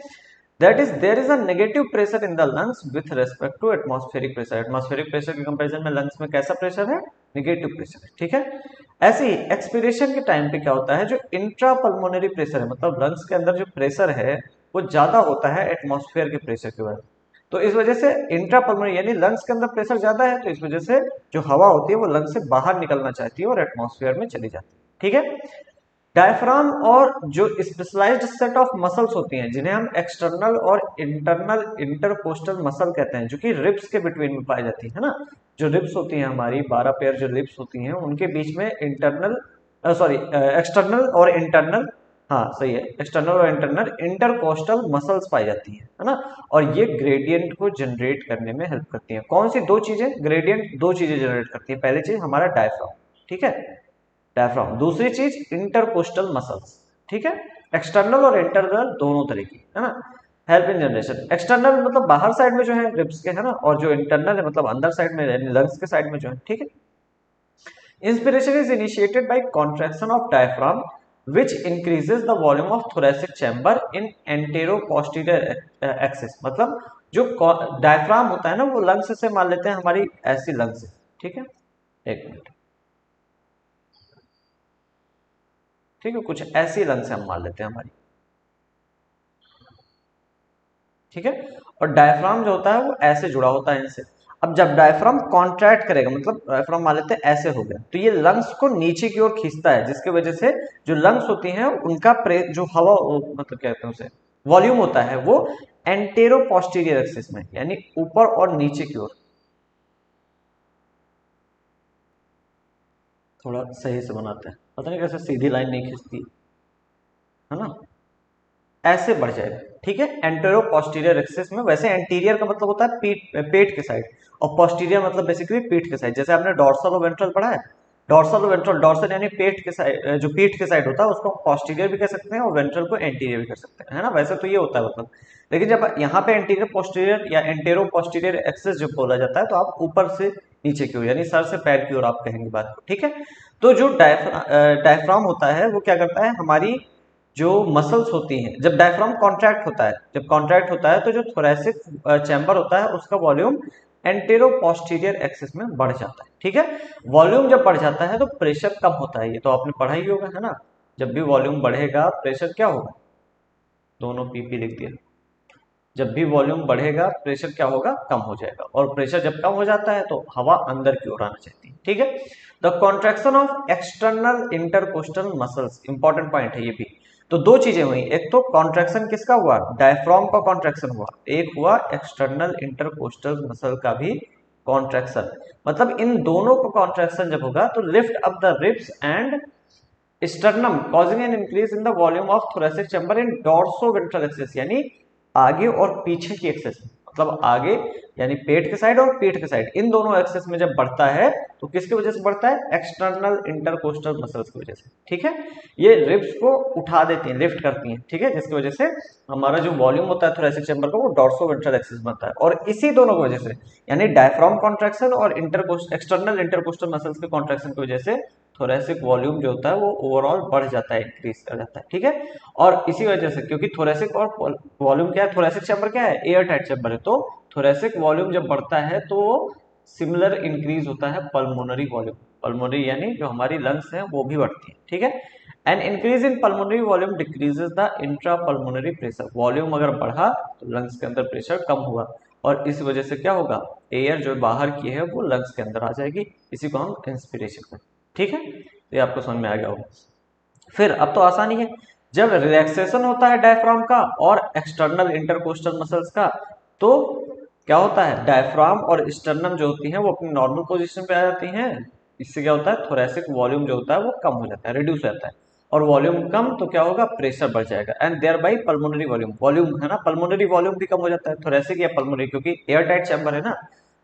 That is there is a negative pressure in the lungs with respect to atmospheric pressure. Atmospheric pressure के कंपैरिजन में लंग्स में कैसा प्रेशर है, नेगेटिव प्रेशर है, ठीक है। ऐसे ही एक्सपीरेशन के टाइम पे क्या होता है, जो इंट्रा पल्मोनरी प्रेशर है मतलब लंग्स के अंदर जो प्रेशर है वो ज्यादा होता है एटमॉस्फेयर के प्रेशर के वजह। तो इस वजह से इंट्रा पल्मोनरी यानी लंग्स के अंदर प्रेशर ज्यादा है, तो इस वजह से जो हवा होती है वो लंग्स से बाहर निकलना चाहती है और एटमॉस्फेयर में चली जाती है, ठीक है। डायफ्राम और जो स्पेशलाइज्ड सेट ऑफ मसल्स होती हैं जिन्हें हम एक्सटर्नल और इंटरनल इंटरकोस्टल मसल कहते हैं, जो कि रिब्स के बिटवीन में पाई जाती है ना। जो रिब्स होती हैं हमारी 12 पेयर जो रिब्स होती हैं उनके बीच में एक्सटर्नल और इंटरनल, हाँ सही है, एक्सटर्नल और इंटरनल इंटरकोस्टल मसल्स पाई जाती है ना। और ये ग्रेडियंट को जनरेट करने में हेल्प करती हैं। कौन सी दो चीजें, ग्रेडियंट दो चीजें जनरेट करती है। पहली चीज हमारा डायफ्राम, ठीक है, डायफ्राम। दूसरी चीज इंटरकोस्टल मसल्स, ठीक है। एक्सटर्नल और इंटरनल दोनों तरह की, है ना। हेल्प इन जनरेशन, एक्सटर्नल मतलब बाहर साइड में जो है रिब्स के, है ना, और जो इंटरनल है मतलब अंदर साइड में लंग्स के साइड में जो है, ठीक है। Inspiration is initiated by contraction of diaphragm which increases the volume of thoracic chamber in anteroposterior axis। मतलब जो डायफ्राम होता है ना वो लंग्स से मान लेते हैं हमारी ऐसी लंग्स है, ठीक है, एक मिनट, ठीक है, कुछ ऐसी लंग्स हम मान लेते हैं हमारी, ठीक है। और डायफ्राम जो होता है वो ऐसे जुड़ा होता है इनसे। अब जब डायफ्राम कॉन्ट्रैक्ट करेगा, मतलब डायफ्राम मान लेते हैं ऐसे हो गया, तो ये लंग्स को नीचे की ओर खींचता है, जिसकी वजह से जो लंग्स होती हैं उनका जो हवा मतलब क्या कहते हैं उसे, वॉल्यूम होता है वो एंटेरो पोस्टीरियर एक्सिस में, यानी ऊपर और नीचे की ओर, थोड़ा सही से बनाते हैं, पता नहीं कैसे सीधी लाइन नहीं खींचती है ना, ऐसे बढ़ जाएगा। ठीक है, एंटेरो पोस्टीरियर एक्सिस में। वैसे एंटीरियर का मतलब होता है पेट के साइड, और पोस्टीरियर मतलब बेसिकली पीठ के साइड। जैसे आपने डॉर्सल और वेंट्रल पढ़ा है, डॉर्सल और वेंट्रल, डॉर्सल यानी पेट के साइड, जो पीठ के साइड होता है उसको पोस्टीरियर भी कह सकते हैं और वेंट्रल को एंटीरियर भी कह सकते हैं, है ना। वैसे तो ये होता है मतलब, लेकिन जब यहाँ पे एंटीरियर पोस्टीरियर या एंटेरो पोस्टीरियर एक्सिस जब बोला जाता है तो आप ऊपर से नीचे की ओर, यानी सर से पैर की ओर आप कहेंगे बात को। ठीक है, तो जो डायफ्राम होता है वो क्या करता है, हमारी जो मसल्स होती हैं, जब डायफ्राम कॉन्ट्रैक्ट होता है, जब कॉन्ट्रैक्ट होता है तो जो थोरैसिक चैम्बर होता है उसका वॉल्यूम एंटेरो पोस्टीरियर एक्सिस में बढ़ जाता है। ठीक है, वॉल्यूम जब बढ़ जाता है तो प्रेशर कम होता है, ये तो आपने पढ़ा ही होगा, है ना। जब भी वॉल्यूम बढ़ेगा प्रेशर क्या होगा, दोनों पीपी लिख दिया। जब भी वॉल्यूम बढ़ेगा प्रेशर क्या होगा, कम हो जाएगा, और प्रेशर जब कम हो जाता है तो हवा अंदर की ओर आना चाहती है। ठीक है, the contraction of external intercostal muscles, important point है ये भी। तो दो चीजें हुई, एक तो कॉन्ट्रैक्शन किसका हुआ, डायफ्राम का कॉन्ट्रैक्शन हुआ, एक हुआ एक्सटर्नल इंटरकोस्टल मसल का भी कॉन्ट्रैक्शन। मतलब इन दोनों का कॉन्ट्रैक्शन जब होगा तो lift up the ribs and sternum causing an increase in the volume of thoracic chamber in dorsoventral axis, यानी आगे और पीछे की एक्सिस, मतलब आगे यानी पेट के साइड और पीठ के साइड, इन दोनों एक्सिस में जब बढ़ता है तो किसकी वजह से बढ़ता है, एक्सटर्नल इंटरकोस्टल मसल्स की वजह से। ठीक है, ये रिब्स को उठा देती हैं, लिफ्ट करती हैं। ठीक है, जिसकी वजह से हमारा जो वॉल्यूम होता है थोरेसिक चैम्बर का वो डॉर्सोवेंट्रल एक्सिस बनता है, और इसी दोनों की वजह से, यानी डायफ्राम कॉन्ट्रैक्शन और एक्सटर्नल इंटरकोस्टल मसल्स के कॉन्ट्रैक्शन की वजह से थोरेसिक वॉल्यूम जो होता है वो ओवरऑल बढ़ जाता है, इंक्रीज कर जाता है। ठीक है, और इसी वजह से, क्योंकि थोरेसिक और वॉल्यूम क्या है, थोरेसिक चैम्बर क्या है, एयर टाइट चैम्बर है, तो थोरेसिक वॉल्यूम जब बढ़ता है तो सिमिलर इंक्रीज होता है पल्मोनरी वॉल्यूम, पल्मोनरी यानी जो हमारी लंग्स हैं वो भी बढ़ती है। ठीक है, and increase in pulmonary volume decreases the intra pulmonary pressure, volume अगर बढ़ा तो लंग्स के अंदर प्रेशर कम हुआ, और इस वजह से क्या होगा, एयर जो बाहर की है वो लंग्स के अंदर आ जाएगी, इसी को हम इंस्पिरेशन कहते हैं। ठीक है, ये आपको समझ में आ गया होगा। फिर अब तो आसानी है, जब रिलैक्सेशन होता है डायफ्राम का और एक्सटर्नल इंटरकोस्टल मसल्स का, तो क्या होता है, डायफ्राम और स्टर्नम जो होती हैं वो अपनी नॉर्मल पोजीशन पे आ जाती हैं। इससे क्या होता है, थोरेसिक वॉल्यूम जो होता है वो कम हो जाता है, रिड्यूस हो जाता है, और वॉल्यूम कम तो क्या होगा, प्रेशर बढ़ जाएगा, and thereby pulmonary volume, volume है ना, पल्मोनरी वॉल्यूम भी कम हो जाता है, थोरेसिक या पल्मोनरी, क्योंकि एयर टाइट चैम्बर है ना,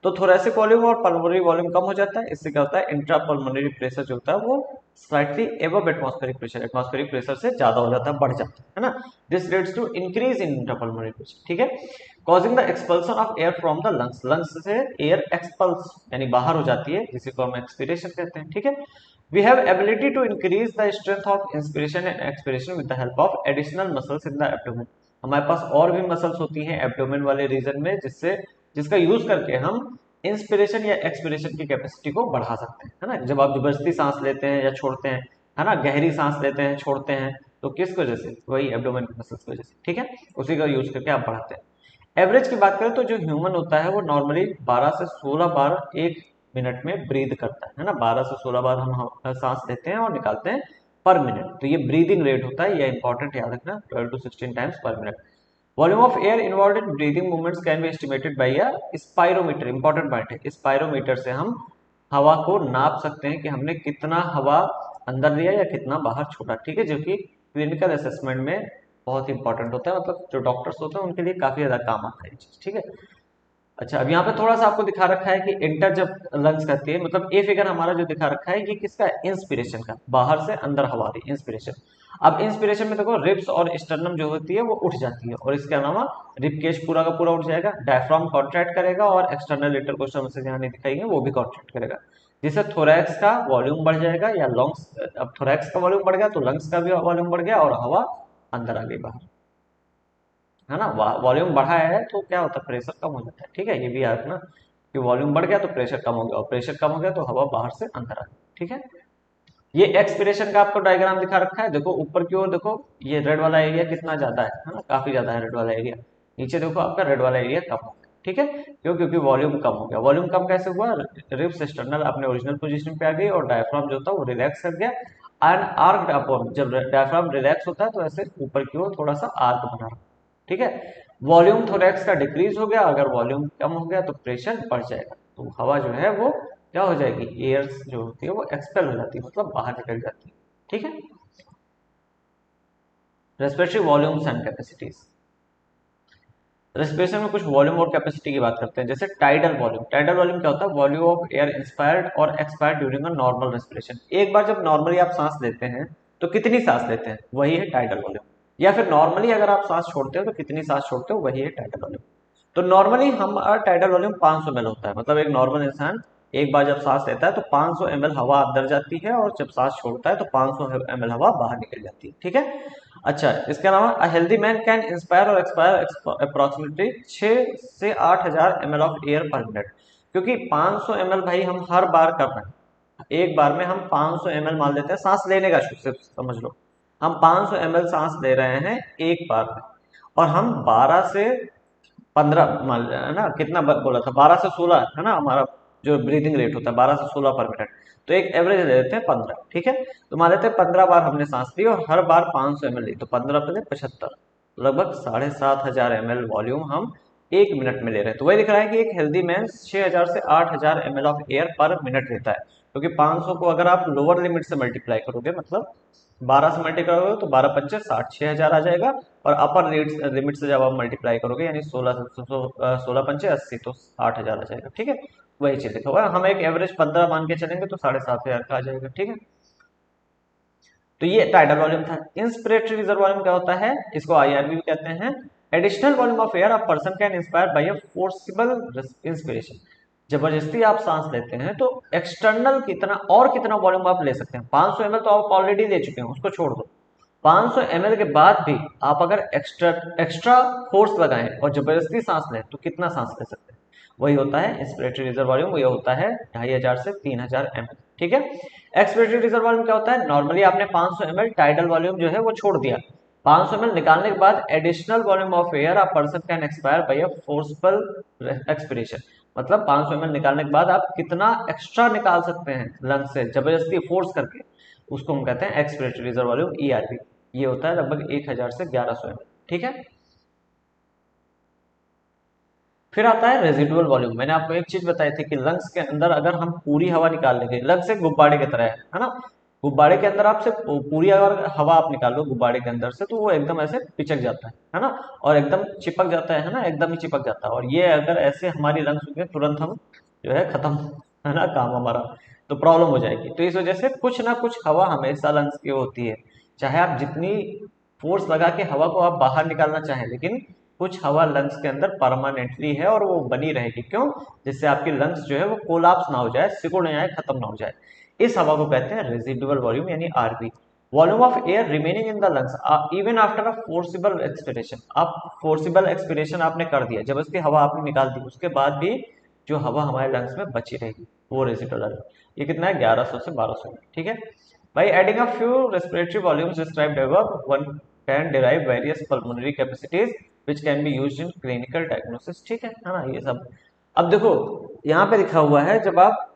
तो थोरेसिक वॉल्यूम और पल्मोनरी वॉल्यूम कम हो जाता है। इससे क्या होता है, इंट्रा पल्मोनरी प्रेशर जो होता है वो slightly above atmospheric pressure, atmospheric pressure से ज्यादा हो जाता है, बढ़ जाता है ना। This leads to increase in intra pulmonary pressure. ठीक है, causing the expulsion of air from the lungs, lungs से एयर एक्सपल्स यानी बाहर हो जाती है, जिसे को हम एक्सपीरेशन कहते हैं। ठीक है, we have ability to increase the strength of inspiration and expiration with the help of additional muscles in the abdomen, हमारे पास और भी मसल्स होती हैं एब्डोमेन वाले रीजन में, जिससे जिसका यूज करके हम इंस्पिरेशन या एक्सपिरेशन की कैपेसिटी को बढ़ा सकते हैं, है ना। जब आप जबरदस्ती सांस लेते हैं या छोड़ते हैं, है ना, गहरी सांस लेते हैं छोड़ते हैं, तो किस वजह से, वही एब्डोमेन मसल्स की वजह से। ठीक है, उसी का यूज करके आप बढ़ाते हैं। एवरेज की बात करें तो जो ह्यूमन होता है वो नॉर्मली 12 से 16 बार एक मिनट में ब्रीद करता है ना, 12 से 16 बार हम सांस लेते हैं और निकालते हैं पर मिनट, तो ये ब्रीदिंग रेट होता है, ये इंपॉर्टेंट याद रखना, 12 to 16 टाइम्स पर minute. Volume of air involve in breathing movements can be estimated by a spirometer, important point है, स्पायरोमीटर से हम हवा को नाप सकते हैं कि हमने कितना हवा अंदर लिया या कितना बाहर छोड़ा। ठीक है, जो कि क्लिनिकल असेसमेंट में बहुत इंपॉर्टेंट होता है, मतलब जो डॉक्टर्स होते हैं उनके लिए काफी ज्यादा काम आता है ये चीज। ठीक है, अच्छा अब यहाँ पे थोड़ा सा आपको दिखा रखा है कि इंटर जब लंग्स करती है, मतलब ए फिगर हमारा जो दिखा रखा है ये किसका है, इंस्पिरेशन का, बाहर से अंदर हवा रही इंस्पिरेशन। अब इंस्पिरेशन में देखो रिब्स और स्टर्नम जो होती है वो उठ जाती है, और इसके अलावा रिब केज पूरा का पूरा उठ जाएगा, डायफ्राम कॉन्ट्रैक्ट करेगा और एक्सटर्नल इंटरकोस्टल मसल्स यहाँ नहीं दिखाई है वो भी कॉन्ट्रैक्ट करेगा, जिससे थोरैक्स का वॉल्यूम बढ़ जाएगा या लंग्स, अब थोरैक्स का वॉल्यूम बढ़ गया तो लंग्स का भी वॉल्यूम बढ़ गया और हवा अंदर आ गई बाहर, है ना। वॉल्यूम बढ़ा है तो क्या होता है, प्रेशर कम हो जाता है। ठीक है, ये भी याद रखना कि वॉल्यूम बढ़ गया तो प्रेशर कम हो गया, और प्रेशर कम हो गया तो हवा बाहर से अंदर आ गई। ठीक है, ये एक्सपिरेशन का आपको डायग्राम दिखा रखा है, देखो ऊपर की ओर देखो, ये रेड वाला एरिया कितना ज्यादा है ना, काफी ज्यादा है रेड वाला एरिया, नीचे देखो आपका रेड वाला एरिया कम हो गया। ठीक है, क्यों? क्योंकि वॉल्यूम कम हो गया। वॉल्यूम कम कैसे हुआ? रिब्स एक्सटर्नल अपने ओरिजिनल पोजीशन पे आ गई और डायफ्राम जो था वो रिलैक्स कर गया। एंड आर्क अपॉन, जब डायफ्राम रिलैक्स होता है तो ऐसे ऊपर की ओर थोड़ा सा आर्क बना, ठीक है। वॉल्यूम थोरैक्स का डिक्रीज हो गया, अगर वॉल्यूम कम हो गया तो प्रेशर बढ़ जाएगा, तो हवा जो है वो क्या हो जाएगी? एयर जो होती है वो एक्सपेल हो जाती है, मतलब बाहर निकल जाती है, ठीक है। Respiratory volumes and capacities. Respiration में कुछ वॉल्यूम और कैपेसिटी की बात करते हैं, जैसे टाइडल वॉल्यूम। टाइडल वॉल्यूम क्या होता है? वॉल्यूम ऑफ एयर इंस्पायर्ड और expired during a normal respiration. एक बार जब नॉर्मली आप सांस लेते हैं तो कितनी सांस लेते हैं, वही है टाइडल वॉल्यूम। या फिर नॉर्मली अगर आप सांस छोड़ते हो तो कितनी सांस छोड़ते हो, वही है टाइडल वॉल्यूम। तो नॉर्मली हमारा टाइडल वॉल्यूम 500 ml होता है, मतलब एक नॉर्मल इंसान एक बार जब सांस लेता है तो 500 ml हवा अंदर जाती है और जब सांस छोड़ता है तो 500 ml हवा बाहर निकल जाती है, ठीक है। अच्छा, इसके अलावा a healthy man can inspire और एक्सपायर अप्रोक्सीमेटली 6 से 8,000 ml ऑफ एयर पर मिनट। क्योंकि 500 ml भाई हम हर बार कर रहे हैं, एक बार में हम 500 ml मान लेते हैं सांस लेने का, सिर्फ समझ लो हम 500 ml सांस ले रहे हैं एक बार में, और हम 12 से 15 मान है ना, कितना बोला था, 12 से 16 है ना हमारा जो ब्रीदिंग रेट होता है, 12 से 16 पर मिनट। तो एक एवरेज ले लेते हैं 15, ठीक है। तो मान लेते हैं 15 बार हमने सांस ली और हर बार 500 ml ली, तो 15 पहले 75, लगभग 7,500 ml वॉल्यूम हम एक मिनट में ले रहे हैं। तो वही दिख रहा है कि एक हेल्दी मैन 6,000 से 8,000 ml ऑफ एयर पर मिनट लेता है, क्योंकि 500 को अगर आप लोअर लिमिट से मल्टीप्लाई करोगे, मतलब 12 से मल्टीप्लाई करोगे तो 12 पच्चे 60, 6,000 आ जाएगा। और अपर लिमिट से जब आप मल्टीप्लाई करोगे यानी 16 पंचे 80, तो 8,000 आ जाएगा, ठीक है। वही चीज लिखा हुआ है, हम एक एवरेज 15 मान के चलेंगे तो 7,500 का आ जाएगा, ठीक है। तो ये टाइडल वॉल्यूम था। इंस्पिरेटरी रिजर्व वॉल्यूम क्या होता है? इसको आईआरवी भी कहते हैं। Additional volume of air a person can inspire by a forcible inspiration. जबरदस्ती आप सांस लेते हैं तो एक्सटर्नल कितना और कितना वॉल्यूम आप ले सकते हैं? 500 ml तो आप ऑलरेडी ले चुके हैं, उसको छोड़ दो। 500 ml के बाद भी आप अगर एक्स्ट्रा एक्स्ट्रा फोर्स लगाएं और जबरदस्ती सांस लें तो कितना सांस ले सकते हैं? वही होता है इंस्पिरेटरी रिजर्व वॉल्यूम, वही होता है 2,500 से 3,000 ml, ठीक है। एक्सपिरेटरी रिजर्व वॉल्यूम क्या होता है? नॉर्मली आपने 500 ml टाइडल वॉल्यूम जो है वो छोड़ दिया, 500 ml निकालने के बाद additional volume of air a person can expire by a forceful expiration. मतलब 500 ml निकालने के बाद आप कितना एक्स्ट्रा निकाल सकते हैं लंग से जबरदस्ती फोर्स करके, उसको हम कहते हैं एक्सपिरेटरी रिजर्व वॉल्यूम, ईआरवी। ये होता है लगभग 1,000 से 1,100 ml, ठीक है। फिर आता है रेजिडुअल वॉल्यूम। मैंने आपको एक चीज बताई थी कि लंग्स के अंदर अगर हम पूरी हवा निकाल लेंगे, लंग्स एक गुब्बारे की तरह है ना, गुब्बारे के अंदर आपसे पूरी अगर हवा आप निकाल लो गुब्बारे के अंदर से तो वो एकदम ऐसे पिचक जाता है ना, और एकदम चिपक जाता है ना, एकदम ही चिपक जाता है। और ये अगर ऐसे हमारी लंग्स होंगे तुरंत हम जो है खत्म, है ना काम हमारा, तो प्रॉब्लम हो जाएगी। तो इस वजह से कुछ ना कुछ हवा हमेशा लंग्स की होती है, चाहे आप जितनी फोर्स लगा के हवा को आप बाहर निकालना चाहें, लेकिन कुछ हवा लंग्स के अंदर परमानेंटली है और वो बनी रहेगी। क्यों? जिससे आपकी लंग्स जो है वो कोलाप्स ना हो जाए, सिकुड़ ना जाए, खत्म ना हो जाए। इस हवा को कहते हैं रेजिडुअल वॉल्यूम यानी RV. Volume of air remaining in the lungs even after a forcible expiration. आप फोर्सिबल एक्सपिरेशन आपने कर दिया, जब उसकी हवा आपने निकाल दी, उसके बाद भी जो हवा हमारे लंग्स में बची रहेगी वो रेजिडुअल। ये कितना है? 1100 से 1200, ठीक है। By adding a few respiratory volumes described above, one can derive various pulmonary capacities which can be used in clinical diagnosis, ठीक है ना ये सब। अब देखो यहाँ पे लिखा हुआ है, जब आप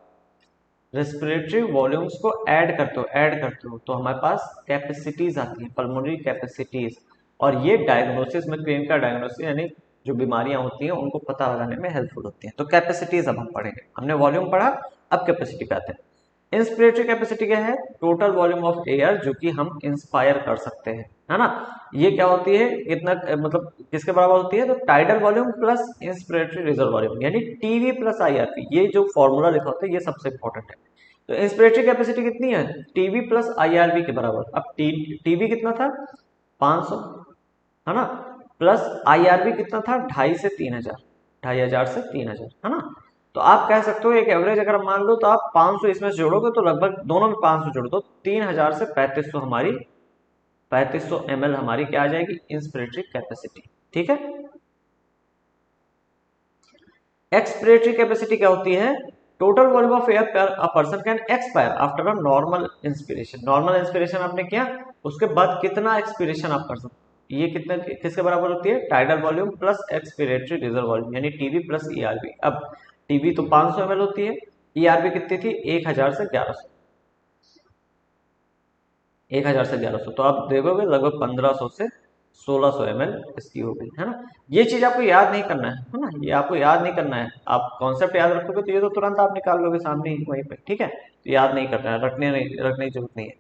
रेस्पिरेटरी वॉल्यूम्स को ऐड करते हो तो हमारे पास कैपेसिटीज आती है, पल्मोनरी कैपेसिटीज। और ये डायग्नोसिस में, क्लिनिकल डायग्नोसिस यानी जो बीमारियां होती हैं उनको पता लगाने में हेल्पफुल होती हैं। तो कैपेसिटीज अब हम पढ़ेंगे, हमने वॉल्यूम पढ़ा, अब कैपेसिटी पे आते हैं। इंस्पिरेटरी कैपेसिटी क्या है? टोटल वॉल्यूम ऑफ एयर जो कि हम इंस्पायर कर सकते हैं, है ना। ये क्या होती है? कितना मतलब किसके बराबर होती है? तो tidal volume plus inspiratory reserve volume यानी टीवी प्लस आईआरपी। ये जो फॉर्मूला लिखा होता है ये सबसे इंपॉर्टेंट है। तो इंस्पिरेटरी कैपेसिटी कितनी है? टीवी प्लस आईआरबी के बराबर। अब टीवी कितना था? 500, है ना, प्लस आईआरबी कितना था? 2,500 से 3,000, है ना। तो आप कह सकते हो एक एवरेज अगर मान लो तो आप 500 इसमें से जोड़ोगे तो लगभग दोनों में 500 जोड़ दो, 3,000 से 3,500 हमारी 3,500 ml हमारी क्या आ जाएगी? इंस्पिरेटरी कैपेसिटी, ठीक है। एक्सपिरेटरी कैपेसिटी क्या होती है? Total volume of air a person can expire after a normal inspiration. Normal inspiration आपने किया, उसके बाद कितना एक्सपिरेशन आप कर सकते ये कितना किसके बराबर होती है, tidal volume plus expiratory reserve volume, यानी टीवी प्लस ईआरवी। अब टीवी तो 500 ml होती है, ईआरवी कितनी थी 1000 से 1100, 1000 से 1100, तो आप देखोगे लगभग 1500 से 1600 ml इसकी हो गई है ना। ये चीज आपको याद नहीं करना है ना, ये आपको याद नहीं करना है, आप कॉन्सेप्ट याद रखोगे तो ये तो तुरंत आप निकाल लोगे सामने ही वहीं पे, ठीक है। तो याद नहीं करना है, रखने की जरूरत नहीं है।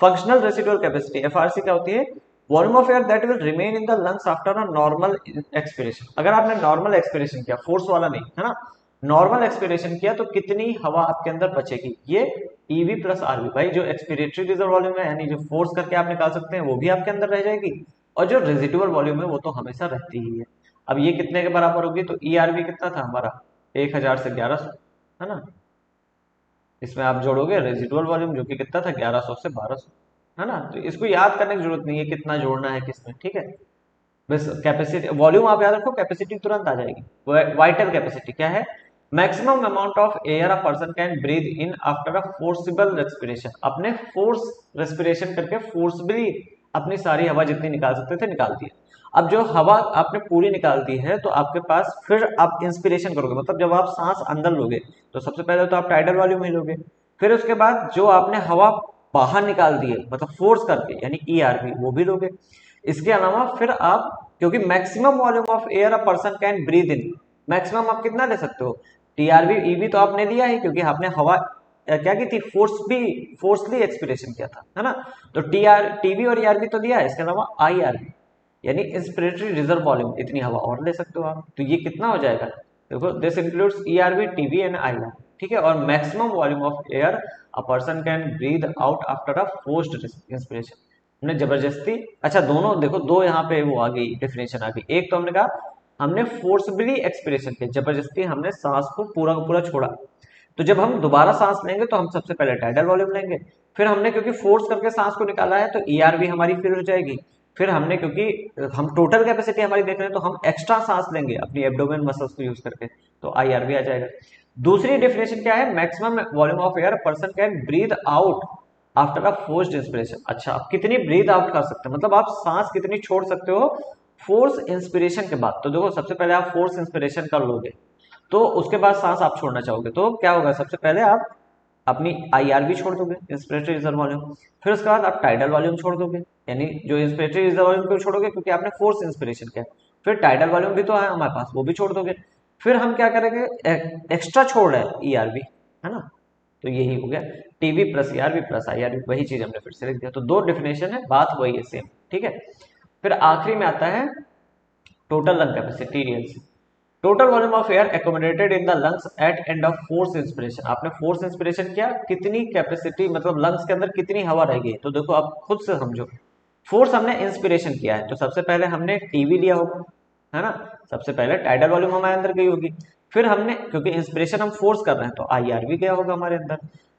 फंक्शनल रेसिडुअल कैपेसिटी एफआरसी क्या होती है, volume of air that will remain in the lungs after a normal expiration. अगर आपने नॉर्मल एक्सपिरेशन किया, फोर्स वाला नहीं है ना, नॉर्मल एक्सपिरेशन किया तो कितनी हवा आपके अंदर बचेगी, ये ईवी प्लस आरवी। भाई जो एक्सपिरेटरी रिजर्व वॉल्यूम है यानी जो फोर्स करके आप निकाल सकते हैं वो भी आपके अंदर रह जाएगी, और जो रेजिडुअल वॉल्यूम है वो तो हमेशा रहती ही है। अब ये कितने के बराबर होगी, तो ईआरवी कितना था हमारा 1000 से 1100 है ना, इसमें आप जोड़ोगे रेजिडुअल वॉल्यूम जो कि कितना था 1100 से 1200 है ना। तो इसको याद करने की जरूरत नहीं है कितना जोड़ना है किसमें, ठीक है। बस कैपेसिटी वॉल्यूम आप याद रखो, कैपेसिटी तुरंत आ जाएगी। वाइटल कैपेसिटी क्या है, maximum amount of air a person can breathe in after a forcible respiration. अपने फोर्स रेस्पिरेशन करके फोर्सबली अपनी सारी हवा जितनी निकाल सकते थे निकाल दी। अब जो हवा आपने पूरी निकाल दी है तो आपके पास फिर आप इंस्पिरेशन करोगे, मतलब जब आप सांस अंदर लोगे तो सबसे पहले तो आप टाइडल वॉल्यूम ही लोगे, फिर उसके बाद जो आपने हवा बाहर निकाल दी है मतलब फोर्स करके यानी ईआरवी वो भी लोगे। इसके अलावा फिर आप, क्योंकि maximum volume of air a person can breathe in, maximum आप कितना ले सकते हो, टीआरवी ईवी तो आपने लिया ही क्योंकि आपने हवा क्या की थी, फोर्सली एक्सपिरेशन किया था है ना। तो टीवी और ईआरवी तो दिया है, इसके अलावा आईआरवी यानी इंस्पिरेटरी रिजर्व वॉल्यूम, इतनी हवा और ले सकते हो आप। तो ये कितना हो जाएगा, देखो this includes ERV TV and IRV, ठीक है। और maximum volume of air a person can breathe out after a forced inspiration, हमने जबरदस्ती, अच्छा दोनों देखो, दो यहाँ पे वो आ गई डेफिनेशन आ गई। एक तो हमने कहा हमने फोर्सबली एक्सपिरेशन किया, जबरदस्ती हमने सांस को पूरा का पूरा छोड़ा, तो जब हम दोबारा सांस लेंगे तो हम सबसे पहले टाइडल वॉल्यूम लेंगे, फिर हमने क्योंकि फोर्स करके सांस को निकाला है तो ईआरवी हमारी फिल हो जाएगी, फिर हमने क्योंकि हम टोटल कैपेसिटी हमारी देख रहे हैं तो हम एक्स्ट्रा सांस लेंगे अपनी एब्डोमेन मसल्स को यूज करके, तो आईआरवी आ जाएगा। दूसरी डेफिनेशन क्या है, maximum volume of air person can breathe out after a forced inspiration. अच्छा आप कितनी ब्रीथ आउट कर सकते हैं, मतलब आप सांस कितनी छोड़ सकते हो फोर्स इंस्पिरेशन के बाद। तो देखो सबसे पहले आप फोर्स इंस्पिरेशन कर लोगे तो उसके बाद सांस आप छोड़ना चाहोगे तो क्या होगा, सबसे पहले आप अपनी आईआरवी छोड़ दोगे इंस्पिरेटरी रिजर्व वॉल्यूम, फिर उसके बाद आप टाइडल वॉल्यूम छोड़ दोगे, यानी जो इंस्पिरेटरी रिजर्व वॉल्यूम को छोड़ोगे क्योंकि आपने फोर्स इंस्पिरेशन किया, फिर टाइडल वॉल्यूम भी तो है हमारे पास वो भी छोड़ दोगे, फिर हम क्या करेंगे एक्स्ट्रा छोड़ रहे हैं ईआरवी है ना। तो यही हो गया TV plus ERV plus IRV, वही चीज हमने फिर से लिख दिया। तो दो डिफिनेशन है, बात वही है सेम, ठीक है। फिर आखिरी में आता है total lung capacity, total volume of air accommodated in the lungs at end of force inspiration. आपने फोर्स इंस्पिरेशन किया, कितनी कैपेसिटी मतलब लंग्स के अंदर कितनी हवा रह गई, तो देखो आप खुद से समझो। फोर्स हमने इंस्पिरेशन किया है तो सबसे पहले हमने टीवी लिया होगा है ना, सबसे पहले टाइडल वॉल्यूम हमारे अंदर गई होगी, फिर हमने क्योंकि इंस्पिरेशन हम फोर्स कर रहे हैं तो आईआरवी गया होगा हमारे अंदर,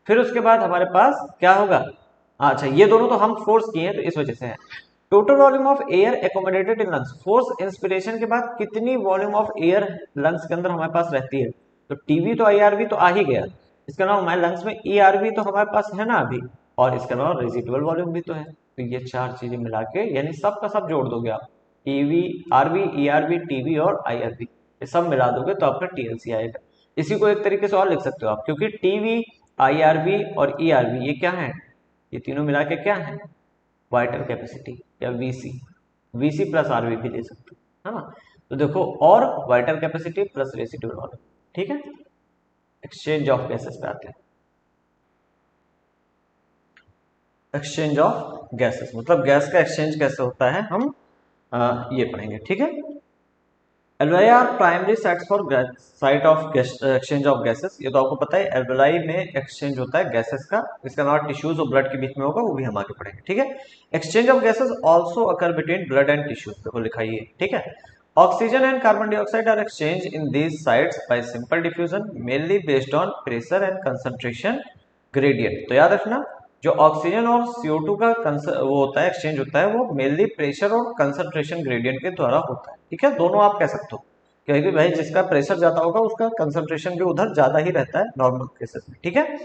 फिर उसके बाद हमारे पास क्या होगा, अच्छा ये दोनों तो हम फोर्स किए हैं तो इस वजह से है। Total volume of air accommodated in lungs, force inspiration के बाद कितनी वॉल्यूम ऑफ एयर लंग्स के अंदर हमारे पास रहती है, तो टीवी तो आईआरवी तो आ ही गया, इसके अलावा हमारे लंग्स में ईआरवी तो हमारे पास है ना अभी, और इसके अलावा रेजिडुअल वॉल्यूम भी तो है। तो ये चार चीजें मिला के यानी सब का सब जोड़ दोगे आप, टीवी आरवी ईआरवी टीवी और आईआरवी, ये सब मिला दोगे तो आपका टीएलसी आएगा। इसी को एक तरीके से और लिख सकते हो आप, क्योंकि टीवी आईआरवी और ईआरवी ये क्या है, ये तीनों मिला के क्या है, वाइटल कैपेसिटी या वीसी, वीसी प्लस आरवी भी ले सकते हो है ना। तो देखो और vital capacity plus residual volume, ठीक है। एक्सचेंज ऑफ गैसेस पे आते हैं, एक्सचेंज ऑफ गैसेस मतलब गैस का एक्सचेंज कैसे होता है हम ये पढ़ेंगे, ठीक है। Alveoli are primary sites for site of exchange of gases, ये तो आपको पता है एल्वेलाई में एक्सचेंज होता है गैसेस का, इसके अलावा टिश्यूज और ब्लड के बीच में होगा वो भी हम आगे पढ़ेंगे, ठीक है। Exchange of gases also occur between blood and tissues, देखो लिखा ही है, ठीक है। Oxygen and carbon dioxide are exchange in these sites by simple diffusion mainly based on pressure and concentration gradient. तो याद रखना जो ऑक्सीजन और CO2 का वो होता है एक्सचेंज होता है वो मेनली प्रेशर और कंसंट्रेशन ग्रेडियंट के द्वारा होता है, ठीक है। दोनों आप कह सकते हो क्योंकि भाई जिसका प्रेशर ज्यादा होगा उसका कंसंट्रेशन भी उधर ज्यादा ही रहता है नॉर्मल केसेस में, ठीक है।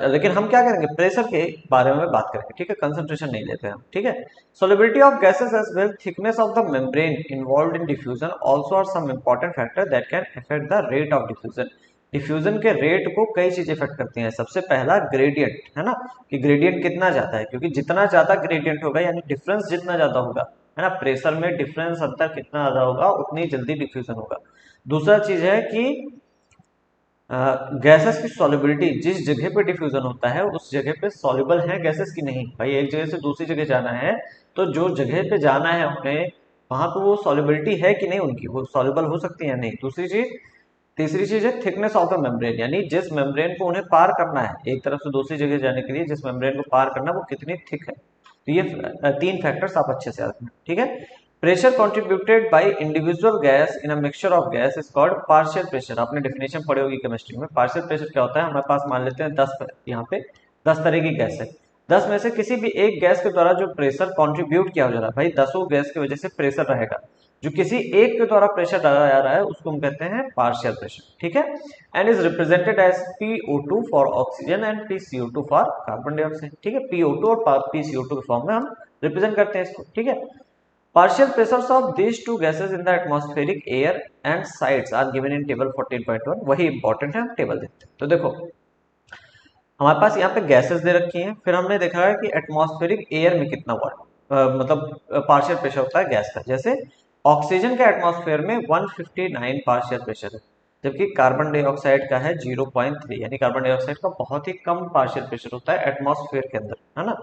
लेकिन हम क्या करेंगे, प्रेशर के बारे में बात करेंगे, ठीक है, कंसंट्रेशन नहीं लेते हम, ठीक है। Solubility of gases as well thickness of the membrane involved in diffusion also are some important factor that can affect the rate of diffusion. Diffusion के रेट को कई चीजें इफेक्ट करती हैं। सबसे पहला ग्रेडियंट है ना, कि ग्रेडियंट कितना ज्यादा है, क्योंकि जितना ज्यादा ग्रेडियंट होगा यानी डिफरेंस जितना ज्यादा होगा, है ना, प्रेशर में डिफरेंस अंतर कितना ज्यादा होगा उतनी जल्दी डिफ्यूजन होगा। दूसरा चीज है कि गैसेस की सॉल्युबिलिटी, जिस जगह पे डिफ्यूजन होता है उस जगह पे सॉल्युबल है गैसेस की नहीं। भाई एक जगह से दूसरी जगह जाना है तो जो जगह पे जाना है उन्हें, वहां पे वो सॉल्युबिलिटी है कि नहीं उनकी, वो सॉल्युबल हो सकती है या नहीं। दूसरी चीज, तीसरी चीज है थिकनेस ऑफ द मेम्ब्रेन, यानी जिस मेम्ब्रेन को उन्हें पार करना है एक तरफ से दूसरी जगह जाने के लिए, जिस मेम्ब्रेन को पार करना है वो कितनी थिक है। तो ये तीन फैक्टर्स आप अच्छे से रखना, ठीक है। Pressure contributed by individual gas in a mixture of gas is called partial pressure. आपने डेफिनेशन पढ़ी होगी केमिस्ट्री में। पार्शियल प्रेशर क्या होता है, हमारे पास मान लेते हैं 10, यहाँ पे 10 तरह की गैस है, 10 में से किसी भी एक गैस के द्वारा जो प्रेशर कंट्रीब्यूट किया हो जा रहा है, भाई 10 गैस की वजह से प्रेशर रहेगा, जो किसी एक के द्वारा प्रेशर डाला जा रहा है उसको हम कहते हैं पार्शियल प्रेशर, ठीक है। And is represented as PO2 for oxygen and PCO2 for carbon dioxide, ठीक है। PO2 और PCO2 के फॉर्म में हम रिप्रेजेंट करते हैं इसको, ठीक है। Partial pressures of these two gases in the atmospheric air and sites are given in table 14.1। वही इंपॉर्टेंट है, हम टेबल देखते हैं। तो देखो हमारे पास यहाँ पे गैसेस दे रखी हैं, फिर हमने देखा है कि एटमॉस्फेरिक एयर में कितना हुआ, मतलब पार्शियल प्रेशर होता है गैस का। जैसे ऑक्सीजन का एटमॉस्फेयर में 159 पार्शियल प्रेशर है, जबकि कार्बन डाइऑक्साइड का है 0.3, यानी कार्बन डाइऑक्साइड का बहुत ही कम पार्शियल प्रेशर होता है एटमॉस्फेयर के अंदर, है ना।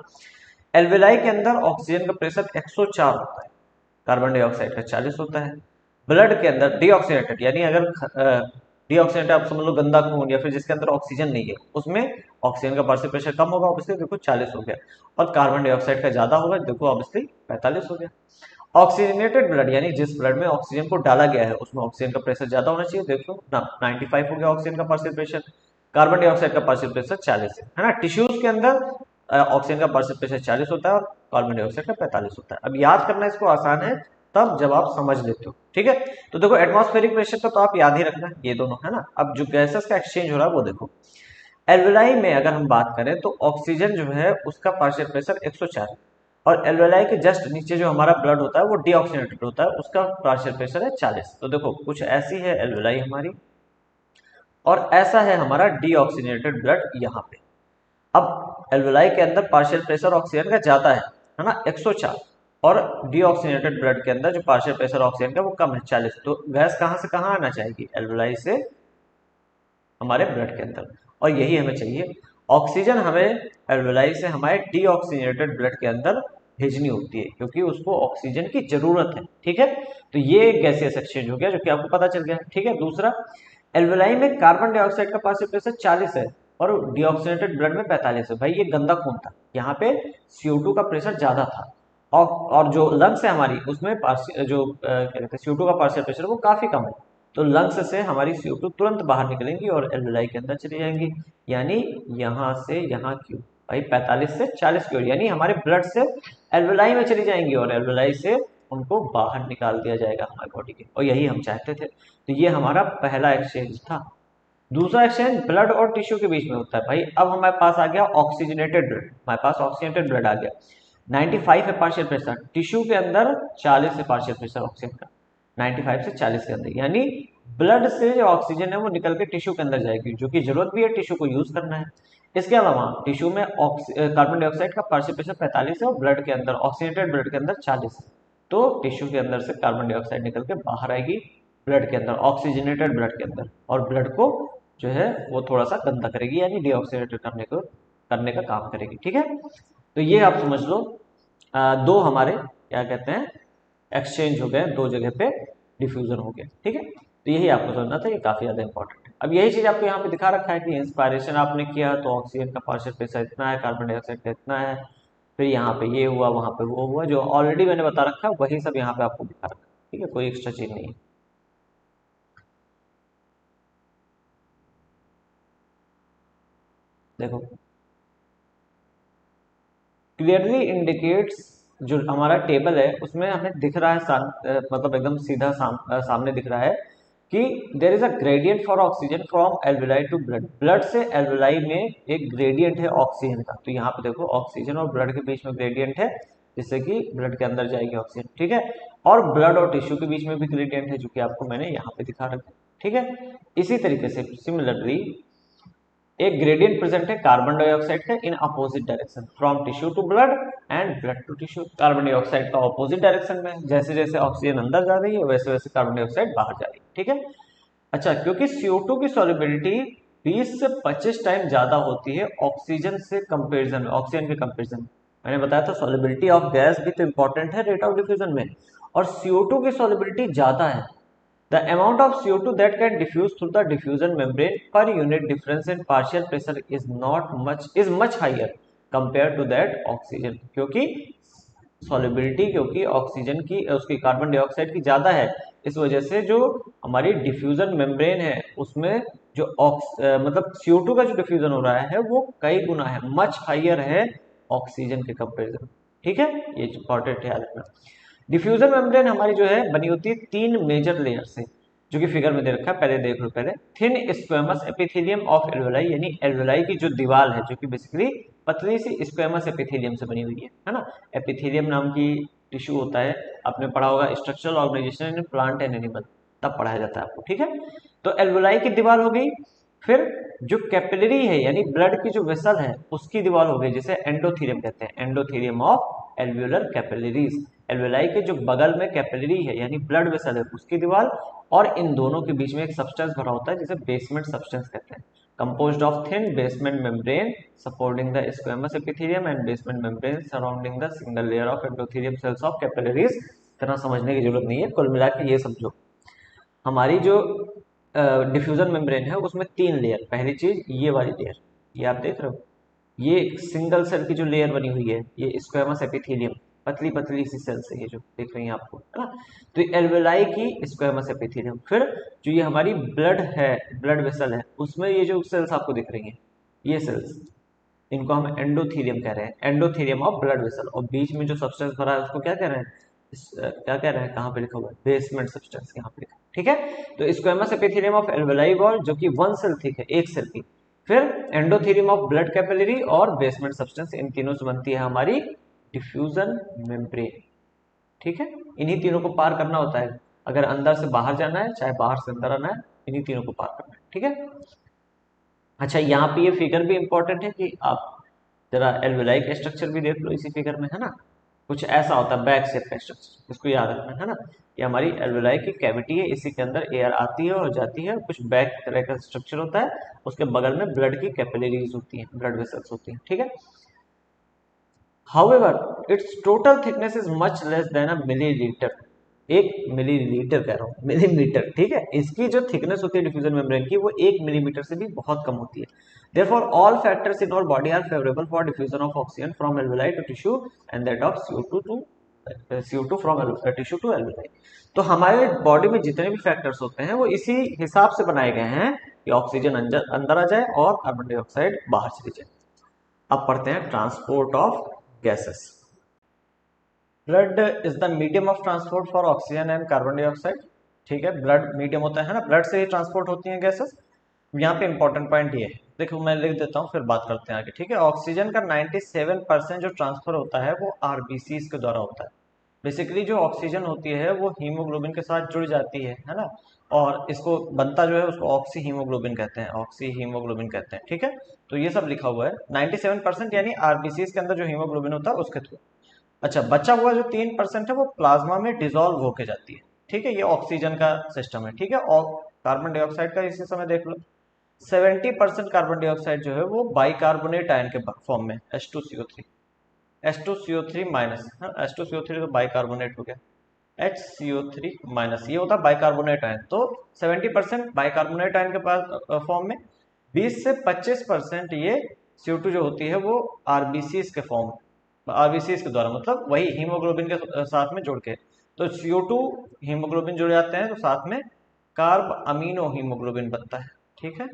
एल्वेलाई के अंदर ऑक्सीजन का प्रेशर 104 होता है, कार्बन डाइऑक्साइड का 40 होता है। ब्लड के अंदर डीऑक्सीनेटेड, यानी अगर डीऑक्सीनेटेड आप समझ लो गंदा खून, या फिर जिसके अंदर ऑक्सीजन नहीं है, उसमें ऑक्सीजन का पार्शियल प्रेशर कम होगा, ऑब्वियसली देखो 40 हो गया। और कार्बन डाइऑक्साइड का ज्यादा होगा, देखो ऑब्वियसली 45 हो गया। ऑक्सीजनेटेड ब्लड, यानी जिस ब्लड में ऑक्सीजन को डाला गया है उसमें ऑक्सीजन का प्रेशर ज्यादा होना चाहिए, देखो ना 95 हो गया ऑक्सीजन का पार्शियल प्रेशर। कार्बन डाइऑक्साइड का पार्शियल प्रेशर 40 है ना। टिश्यूज के अंदर ऑक्सीजन का पार्शियल प्रेशर 40 होता है और कार्बन डाइऑक्साइड का 45 होता है। अब याद करना इसको आसान है तब जब आप समझ लेते हो, ठीक है। तो देखो एटमॉस्फेरिक प्रेशर का तो आप याद ही रखना, ये दोनों है ना। अब जो गैसेस का एक्सचेंज हो रहा है वो देखो, एल्वेलाई में अगर हम बात करें तो ऑक्सीजन जो है उसका पार्शियल प्रेशर 104 है, और एल्वेलाई के जस्ट नीचे जो हमारा ब्लड होता है वो डीऑक्सीनेटेड होता है, उसका पार्शियल प्रेशर है 40। तो देखो कुछ ऐसी है एल्वेलाई हमारी, और ऐसा है हमारा डीऑक्सीनेटेड ब्लड यहाँ पे। अब एल्वेलाई के अंदर पार्शियल प्रेशर ऑक्सीजन का ज्यादा है ना 104, और डीऑक्सीनेटेड ब्लड के अंदर जो पार्शियल प्रेशर ऑक्सीजन का वो कम है 40। तो गैस कहाँ से कहाँ आना चाहेगी, एल्वेलाई से हमारे ब्लड के अंदर, और यही हमें चाहिए। ऑक्सीजन हमें एल्वेलाई से हमारे डीऑक्सीनेटेड ब्लड के अंदर भेजनी होती है, क्योंकि उसको ऑक्सीजन की जरूरत है, ठीक है। तो ये गैसियस एक्सचेंज हो गया जो कि आपको पता चल गया, ठीक है। दूसरा, एल्वेलाई में कार्बन डाइऑक्साइड का पार्शियल प्रेशर 40 है और डीऑक्सीनेटेड ब्लड में 45 है। भाई ये गंदा खून था, यहाँ पे CO2 का प्रेशर ज्यादा था, और जो लंग्स है हमारी उसमें जो क्या कहते हैं CO2 का पार्शियल प्रेशर वो काफी कम है। तो लंग्स से हमारी CO2 तुरंत बाहर निकलेंगी और एल्वेलाई के अंदर चली जाएंगी, यानी यहाँ से यहाँ क्यों, भाई 45 से 40 की ओर, यानी हमारे ब्लड से एल्वेलाई में चली जाएंगी और एल्वेलाई से उनको बाहर निकाल दिया जाएगा हमारी बॉडी के, और यही हम चाहते थे। तो ये हमारा पहला एक्सचेंज था। दूसरा एक्सचेंज ब्लड और टिश्यू के बीच में होता है। भाई अब हमारे पास आ गया ऑक्सीजनेटेड ब्लड, हमारे पास ऑक्सीजनेटेड ब्लड आ गया, 95 है पार्शियल प्रेशर, टिश्यू के अंदर 40 है पार्शियल प्रेशर ऑक्सीजन का, 95 से 40 के अंदर, यानी ब्लड से जो ऑक्सीजन है वो निकल के टिश्यू के अंदर जाएगी, जो कि जरूरत भी है, टिश्यू को यूज करना है। इसके अलावा टिश्यू में कार्बन डाइऑक्साइड का पार्शियल प्रेशर 45 है और ब्लड के अंदर ऑक्सीजनेटेड ब्लड के अंदर 40 है, तो टिश्यू के अंदर से कार्बन डाइऑक्साइड निकल के बाहर आएगी ब्लड के अंदर, ऑक्सीजनेटेड ब्लड के अंदर, और ब्लड को जो है वो थोड़ा सा गंदा करेगी, यानी डीऑक्सीनेटेड करने का काम करेगी, ठीक है। तो ये आप समझ लो दो हमारे क्या कहते हैं एक्सचेंज हो गए, दो जगह पे डिफ्यूजन हो गया, ठीक है। तो यही आपको समझना था, ये काफी ज्यादा इंपॉर्टेंट है। अब यही चीज आपको यहाँ पे दिखा रखा है कि इंस्पायरेशन आपने किया तो ऑक्सीजन का पार्शियल प्रेशर इतना है, कार्बन डाइऑक्साइड का इतना है, फिर यहाँ पे ये हुआ, वहां पे वो हुआ, जो ऑलरेडी मैंने बता रखा है वही सब यहाँ पे आपको दिखा रखा है, ठीक है, कोई एक्स्ट्रा चीज नहीं है। देखो क्लियरली इंडिकेट्स, जो हमारा टेबल है उसमें हमें दिख रहा है मतलब एकदम सीधा सामने दिख रहा है कि there is a gradient for oxygen from alveoli to blood, blood से एल्वेलाई में एक ग्रेडियंट है ऑक्सीजन का। तो यहाँ पे देखो ऑक्सीजन और ब्लड के बीच में ग्रेडियंट है, जिससे कि ब्लड के अंदर जाएगी ऑक्सीजन, ठीक है। और ब्लड और टिश्यू के बीच में भी ग्रेडियंट है, जो कि आपको मैंने यहाँ पे दिखा रखा है, ठीक है। इसी तरीके से सिमिलरली एक ग्रेडियंट प्रेजेंट है कार्बन डाइऑक्साइड का in opposite direction from tissue to blood and blood to tissue. Carbon dioxide का अपोजिट डायरेक्शन में, जैसे जैसे ऑक्सीजन अंदर जा रही है वैसे वैसे कार्बन डाइऑक्साइड बाहर जा रही है, ठीक है। अच्छा, क्योंकि CO2 की सॉल्युबिलिटी 20 से 25 टाइम ज्यादा होती है ऑक्सीजन से कंपेरिजन में, ऑक्सीजन के कंपेरिजन में। मैंने बताया था सॉल्युबिलिटी ऑफ गैस भी तो इंपॉर्टेंट है रेट ऑफ डिफ्यूजन में, और CO2 की सॉल्युबिलिटी ज्यादा है। The amount of CO2 that can diffuse through the diffusion membrane per unit difference in partial pressure is much higher compared to that oxygen। क्योंकि solubility, क्योंकि ऑक्सीजन की उसकी कार्बन डाइऑक्साइड की ज्यादा है, इस वजह से जो हमारी डिफ्यूजन मेम्ब्रेन है उसमें जो मतलब CO2 का जो डिफ्यूजन हो रहा है वो कई गुना है, मच हाइयर है ऑक्सीजन के कंपेरिजन, ठीक है। ये इंपॉर्टेंट याद रखना। डिफ्यूजन मेम्ब्रेन हमारी जो है बनी होती है 3 मेजर लेयर से, जो कि फिगर में दे रखा है, पहले देख लो। पहले thin squamous epithelium of alveoli, यानी एल्वेलाई की जो दीवार है जो कि बेसिकली पतली सी स्क्वेमस एपिथेलियम से बनी हुई है ना। एपिथेलियम नाम की टिश्यू होता है, आपने पढ़ा होगा structural organisation in plant and animal, तब पढ़ाया जाता है आपको, ठीक है। तो एल्वेलाई की दीवार हो गई, फिर जो कैपिलरी है यानी ब्लड की जो वेसल है उसकी दीवार हो गई, जिसे एंडोथीलियम कहते हैं, endothelium of alveolar capillaries. Alveoli के जो बगल में कैपिलरी है यानी ब्लड वेसल है उसकी दीवार, और इन दोनों के बीच में एक सब्सटेंस भरा होता है जिसे बेसमेंट सब्सटेंस कहते हैं, composed of thin basement membrane supporting the squamous epithelium and basement membrane surrounding the single layer of endothelium cells of capillaries। इतना समझने की जरूरत नहीं है, कुल मिला के ये समझो हमारी जो डिफ्यूजन मेम्ब्रेन है उसमें 3 लेयर। पहली चीज ये वाली लेयर, ये आप देख रहे हो, ये सिंगल सेल की जो लेयर बनी हुई है ये स्क्वेमस एपिथेलियम, पतली पतली सी सेल्स है ये जो देख रही हैं आपको, है ना। तो एल्वेलाई की स्क्वेमस एपिथेलियम, फिर जो ये हमारी ब्लड है, ब्लड वेसल है, उसमें ये जो सेल्स आपको दिख रही हैं ये सेल्स, इनको हम एंडोथीलियम कह रहे हैं, एंडोथीलियम ऑफ ब्लड वेसल। और बीच में जो सब्सटेंस भरा है उसको क्या कह रहे हैं, क्या कह रहे हैं, कहाँ पे लिखा हुआ है, बेसमेंट सब्सटेंस, यहाँ पे लिखा, ठीक है। तो squamous epithelium of alveoli wall जो कि 1 सेल थिक है, एक सेल की, फिर एंडोथीलियम ऑफ ब्लड कैपिलरी और बेसमेंट सब्सटेंस, इन तीनों से बनती है हमारी डिफ्यूजन मेम्ब्रेन, ठीक है। इन्हीं तीनों को पार करना होता है, अगर अंदर से बाहर जाना है चाहे बाहर से अंदर आना है, इन्हीं तीनों को पार करना है, ठीक है। अच्छा, यहाँ पे ये फिगर भी इंपॉर्टेंट है कि आप जरा एल्वेलाई का स्ट्रक्चर भी देख लो इसी फिगर में, है ना। कुछ ऐसा होता है बैक शेप का स्ट्रक्चर, इसको याद रखना है ना। ये हमारी एल्वेलाई की कैविटी है, इसी के अंदर एयर आती है और जाती है, कुछ बैक तरह का स्ट्रक्चर होता है, उसके बगल में ब्लड की कैपिलरीज होती हैं, ब्लड वेसल्स होती हैं, ठीक है। However, its total thickness is much less than a milliliter। एक मिलीलीटर कह रहा हूँ, मिलीमीटर, ठीक है। इसकी जो थिकनेस होती है डिफ्यूजन मेम्ब्रेन की वो 1 मिलीमीटर से भी बहुत कम होती है। Therefore, all factors in our body are favorable for diffusion of oxygen from alveoli to tissue and that of CO2 from tissue to alveoli। तो हमारे बॉडी में जितने भी फैक्टर्स होते हैं वो इसी हिसाब से बनाए गए हैं कि ऑक्सीजन अंदर आ जाए और कार्बन डाइऑक्साइड बाहर चली जाए। अब पढ़ते हैं transport of gases. Blood is the medium of transport for oxygen and carbon dioxide, ठीक है। ब्लड मीडियम होता है ना, ब्लड से ही ट्रांसपोर्ट होती हैं गैसेस। यहाँ पे इंपॉर्टेंट पॉइंट ये है, देखो मैं लिख देता हूँ फिर बात करते हैं आगे, ठीक है। ऑक्सीजन का 97% जो ट्रांसफर होता है वो आरबीसीज के द्वारा होता है। बेसिकली जो ऑक्सीजन होती है वो हीमोग्लोबिन के साथ जुड़ जाती है ना, और इसको बनता जो है उसको ऑक्सी हीमोग्लोबिन कहते हैं, ऑक्सी हीमोग्लोबिन कहते हैं, ठीक है। तो ये सब लिखा हुआ है 97% यानी आरबीसीज के अंदर जो हीमोग्लोबिन होता है उसके थ्रू। अच्छा, बचा हुआ जो 3% है वो प्लाज्मा में डिसॉल्व होके जाती है, ठीक है। ये ऑक्सीजन का सिस्टम है, ठीक है। और कार्बन डाइऑक्साइड का इसी समय देख लो, 70% कार्बन डाइऑक्साइड जो है वो बाइकार्बोनेट आयन के फॉर्म में H2CO3 माइनस, H2CO3 तो बाइकार्बोनेट हो गया, HCO3 माइनस, ये होता है बाइकार्बोनेट आयन। तो 70% बाइकार्बोनेट आयन के पास फॉर्म में, 20 से 25% ये CO2 जो होती है वो आरबीसीज के फॉर्म, आरबीसीज के द्वारा, मतलब वही हीमोग्लोबिन के साथ में जुड़ के। तो CO2 हीमोग्लोबिन जुड़ जाते हैं तो साथ में कार्ब अमीनो हीमोग्लोबिन बनता है, ठीक है।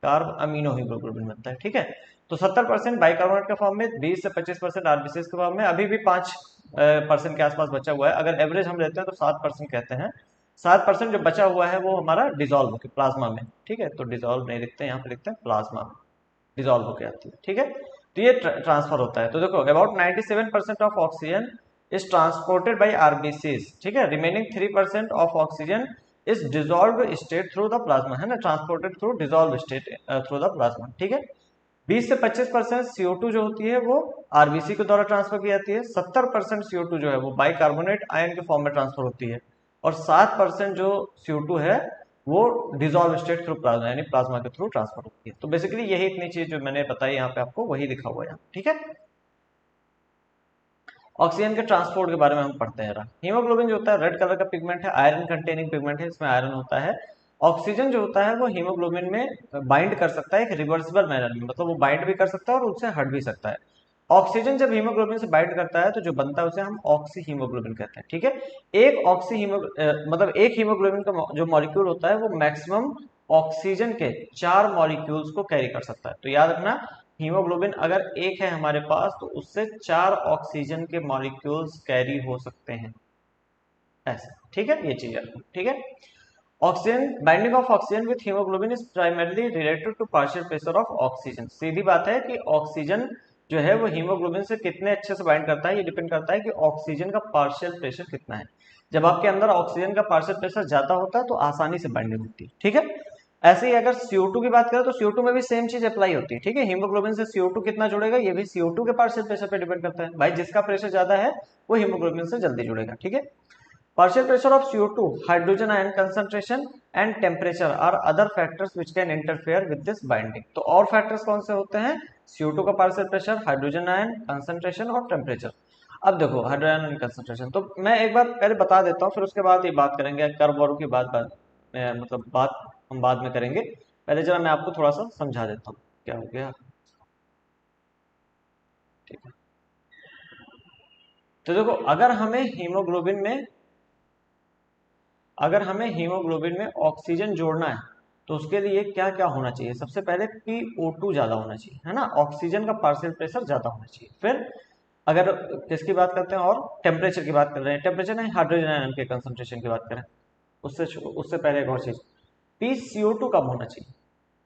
कार्ब अमीनो हीमोग्लोबिन बनता है, ठीक है। तो 70% बाइकार्बोनेट के फॉर्म में, 20 से 25% आरबीसीज के फॉर्म में, अभी भी 5% के आसपास बचा हुआ है। अगर एवरेज हम लेते हैं तो 7% कहते हैं 7% जो बचा हुआ है वो हमारा डिजोल्व होकर प्लाज्मा में, ठीक है, तो डिजोल्व नहीं लिखते, यहाँ पे लिखते हैं प्लाज्मा में डिजोल्व होकर आती है, ठीक है। तो ये ट्रांसफर होता है। तो देखो about 97% of oxygen is transported by RBCs, ठीक है, remaining 3% of oxygen is dissolve state through the plasma, है ना, transported through dissolve state through the plasma, ठीक है। 20 से 25% CO2 जो होती है वो आरबीसी के द्वारा ट्रांसफर की जाती है। 70% CO2 जो है वो बाइकार्बोनेट आयन के फॉर्म में ट्रांसफर होती है। और 7% जो CO2 है वो डिजोल्व स्टेट थ्रू प्लाज्मा यानी प्लाज्मा के थ्रू ट्रांसफर होती है। तो बेसिकली यही इतनी चीज जो मैंने बताई यहाँ पे आपको वही लिखा हुआ है, ठीक है। ऑक्सीजन के ट्रांसपोर्ट के बारे में हम पढ़ते हैं। हीमोग्लोबिन जो होता है रेड कलर का पिगमेंट है, आयरन कंटेनिंग पिगमेंट है, इसमें आयरन होता है। ऑक्सीजन जो होता है वो हीमोग्लोबिन में बाइंड कर सकता है एक रिवर्सिबल मैनर में, मतलब वो बाइंड भी कर सकता है और उससे हट भी सकता है। ऑक्सीजन जब हीमोग्लोबिन से बाइंड करता है तो जो बनता है उसे हम ऑक्सी हीमोग्लोबिन कहते हैं, ठीक है। एक ऑक्सी मतलब एक हीमोग्लोबिन का जो मॉलिक्यूल होता है वो मैक्सिमम ऑक्सीजन के 4 मॉलिक्यूल्स को कैरी कर सकता है। तो याद रखना, हीमोग्लोबिन अगर एक है हमारे पास तो उससे 4 ऑक्सीजन के मॉलिक्यूल्स कैरी हो सकते हैं, ऐसा, ठीक है, ये चीज है, ठीक है। Oxygen binding of oxygen with haemoglobin is primarily related to partial pressure of oxygen. सीधी बात है कि ऑक्सीजन जो है वो हीमोग्लोबिन से कितने अच्छे से बाइंड करता है, ये डिपेंड करता है कि ऑक्सीजन का पार्शियल प्रेशर कितना है। जब आपके अंदर ऑक्सीजन का पार्शियल प्रेशर ज्यादा होता है तो आसानी से बाइंडिंग होती है, ठीक है। ऐसे ही अगर CO2 की बात करें तो CO2 में भी सेम चीज अप्लाई होती है, ठीक है। हीमोग्लोबिन से CO2 कितना जुड़ेगा ये भी CO2 के पार्शियल प्रेशर पे डिपेंड करता है। भाई जिसका प्रेशर ज्यादा है वो हीमोग्लोबिन से जल्दी जुड़ेगा, ठीक है। Partial pressure of CO2, hydrogen ion concentration and temperature are other factors which can interfere with this binding। तो और फैक्टर्स कौन से होते हैं? CO2 का partial pressure, hydrogen ion concentration और टेम्परेचर। अब देखो हाइड्रोजन आयन कंसंट्रेशन तो मैं एक बार पहले बता देता हूँ, फिर उसके बाद ये बात करेंगे कर्व वर्व की मतलब बात हम बाद में करेंगे। पहले जरा मैं आपको थोड़ा सा समझा देता हूँ क्या हो गया, ठीक है। तो देखो अगर हमें हीमोग्लोबिन में ऑक्सीजन जोड़ना है तो उसके लिए क्या क्या होना चाहिए? सबसे पहले PO2 ज्यादा होना चाहिए, है ना, ऑक्सीजन का पार्शियल प्रेशर ज्यादा होना चाहिए। फिर अगर किसकी बात करते हैं और टेम्परेचर की बात कर रहे हैं, टेम्परेचर नहीं हाइड्रोजन आयन के कंसंट्रेशन की बात करें, उससे उससे पहले एक और चीज PCO2 कम होना चाहिए।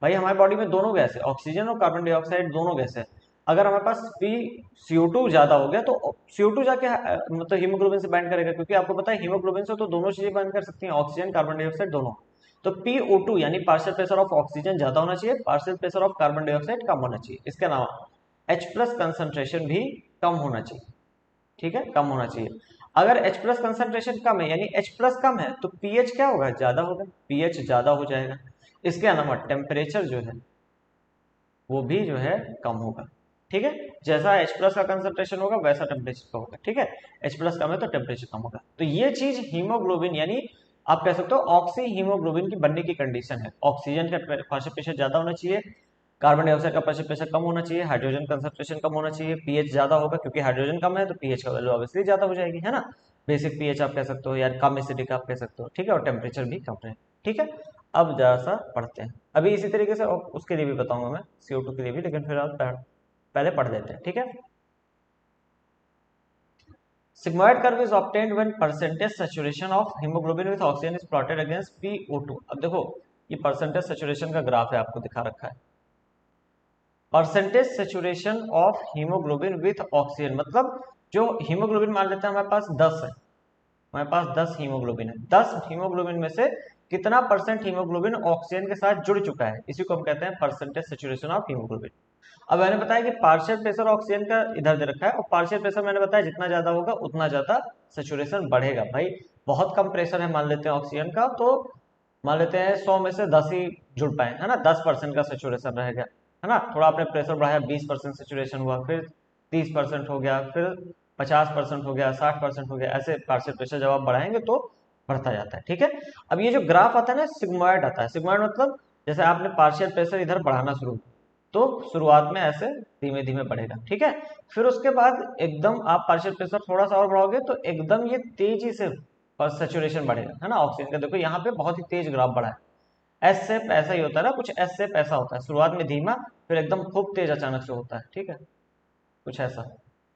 भाई हमारी बॉडी में दोनों गैस है, ऑक्सीजन और कार्बन डाइऑक्साइड दोनों गैस है। अगर हमारे पास PCO2 ज्यादा हो गया तो CO2 जाके मतलब हीमोग्लोबिन से बाइंड करेगा, क्योंकि आपको पता है हीमोग्लोबिन से तो दोनों चीजें बाइंड कर सकती हैं, ऑक्सीजन कार्बन डाइऑक्साइड दोनों। तो PO2 यानी पार्शियल प्रेशर ऑफ ऑक्सीजन ज्यादा होना चाहिए, partial pressure of carbon dioxide कम होना चाहिए। इसके अलावा H+ कंसंट्रेशन भी कम होना चाहिए, ठीक है, कम होना चाहिए। अगर H+ कंसंट्रेशन कम है यानी H+ कम है तो pH क्या होगा? ज्यादा होगा, pH ज्यादा हो जाएगा। इसके अलावा टेम्परेचर जो है वो भी जो है कम होगा, ठीक है। जैसा H+ का कंसंट्रेशन होगा वैसा टेम्परेचर का होगा, ठीक है। H+ कम है तो टेम्परेचर कम होगा। तो ये चीज हीमोग्लोबिन यानी आप कह सकते हो ऑक्सी हीमोग्लोबिन की बनने की कंडीशन है। ऑक्सीजन का पार्शियल प्रेशर ज्यादा होना चाहिए, कार्बन डाइऑक्साइड का पार्शियल प्रेशर कम होना चाहिए, हाइड्रोजन कंसंट्रेशन कम होना चाहिए, पीएच ज्यादा होगा क्योंकि हाइड्रोजन कम है तो पीएच का वैल्यू ऑब्वियसली ज्यादा हो जाएगी, है ना। बेसिक पीएच आप कह सकते हो या कम एसिडिक आप कह सकते हो, ठीक है, और टेम्परेचर भी कम रहे, ठीक है। अब जरा सा पढ़ते हैं, अभी इसी तरीके से उसके लिए भी बताऊंगा मैं, CO2 के लिए भी, लेकिन फिर आप पहले पढ़ लेते हैं, ठीक है। Sigmoid curve is obtained when percentage saturation of hemoglobin with oxygen is plotted against PO2। अब देखो ये परसेंटेज सेचुरेशन का ग्राफ है, आपको दिखा रखा है। Percentage saturation of haemoglobin with oxygen मतलब जो हीमोग्लोबिन मान लेते हैं हमारे पास 10 है, हमारे पास 10 हीमोग्लोबिन है, 10 हीमोग्लोबिन में से कितना परसेंट हीमोग्लोबिन ऑक्सीजन के साथ जुड़ चुका है, इसी को हम कहते हैं परसेंटेज सेचुरेशन ऑफ हीमोग्लोबिन। अब मैंने बताया कि पार्शियल प्रेशर ऑक्सीजन का इधर दे रखा है, और पार्शियल प्रेशर मैंने बताया जितना ज्यादा होगा उतना ज्यादा सेचुरेशन बढ़ेगा। भाई बहुत कम प्रेशर है मान लेते हैं ऑक्सीजन का, तो मान लेते हैं 100 में से 10 ही जुड़ पाए, है ना, 10% का सेचुरेशन रहेगा, है ना। थोड़ा आपने प्रेशर बढ़ाया 20% सेचुरेशन हुआ, फिर 30% हो गया, फिर 50% हो गया, 60% हो गया, ऐसे पार्शियल प्रेशर जब आप बढ़ाएंगे तो बढ़ता जाता है, ठीक है। अब ये जो ग्राफ आता है ना सिग्मॉइड आता है, सिग्मॉइड मतलब जैसे आपने पार्शियल प्रेशर इधर बढ़ाना शुरू तो शुरुआत में ऐसे धीमे धीमे बढ़ेगा, ठीक है। फिर उसके बाद एकदम आप पार्शियल प्रेशर थोड़ा सा और बढ़ाओगे तो एकदम ये तेजी से सैचुरेशन बढ़ेगा, है ना। ऑक्सीजन का देखो यहाँ पे बहुत ही तेज ग्राफ बढ़ा है। एस शेप ऐसा ही होता है ना, कुछ एस शेप ऐसा होता है, शुरुआत में धीमा फिर एकदम खूब तेज अचानक से होता है, ठीक है, कुछ ऐसा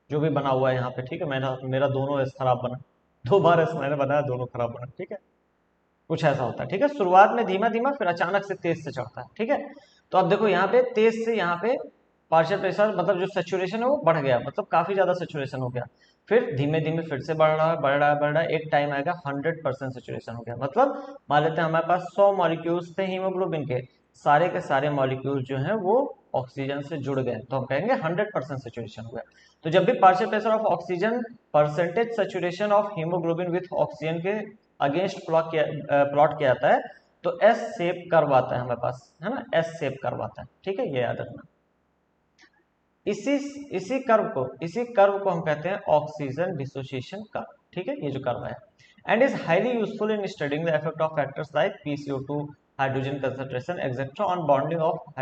जो भी बना हुआ है यहाँ पे, ठीक है। मेरा दोनों एस खराब बना, 2 बार एस मैंने बनाया, दोनों खराब बना, ठीक है। कुछ ऐसा होता है, ठीक है। शुरुआत में धीमा धीमा, फिर अचानक से तेज से चढ़ता है, ठीक है। तो अब देखो यहाँ पे तेज से यहाँ पे पार्शियल प्रेशर मतलब जो सेचुरेशन है वो बढ़ गया, मतलब काफी ज्यादा सेचुरेशन हो गया। फिर धीमे धीमे फिर से बढ़ रहा है, बढ़ रहा है, बढ़ रहा है, एक टाइम आएगा 100% सेचुरेशन हो गया। मतलब मान लेते हैं हमारे पास 100 मॉलिक्यूल्स थे हीमोग्लोबिन के, सारे के सारे मॉलिक्यूल्स जो हैं वो ऑक्सीजन से जुड़ गए, तो हम कहेंगे 100% सेचुरेशन हो गया। तो जब भी partial pressure of oxygen percentage saturation of haemoglobin with oxygen के अगेंस्ट प्लॉट किया जाता है, तो एस शेप कर्व आता है हमारे पास, है ना, एस शेप कर्व आता है, ठीक है, ये याद रखना। इसी इसी कर्व को हम कहते हैं ऑक्सीजन डिसोसिएशन कर्व, ठीक है, ये जो कर्व है, and is highly useful in studying the effect of factors like PCO two, hydrogen concentration etcetera on bonding of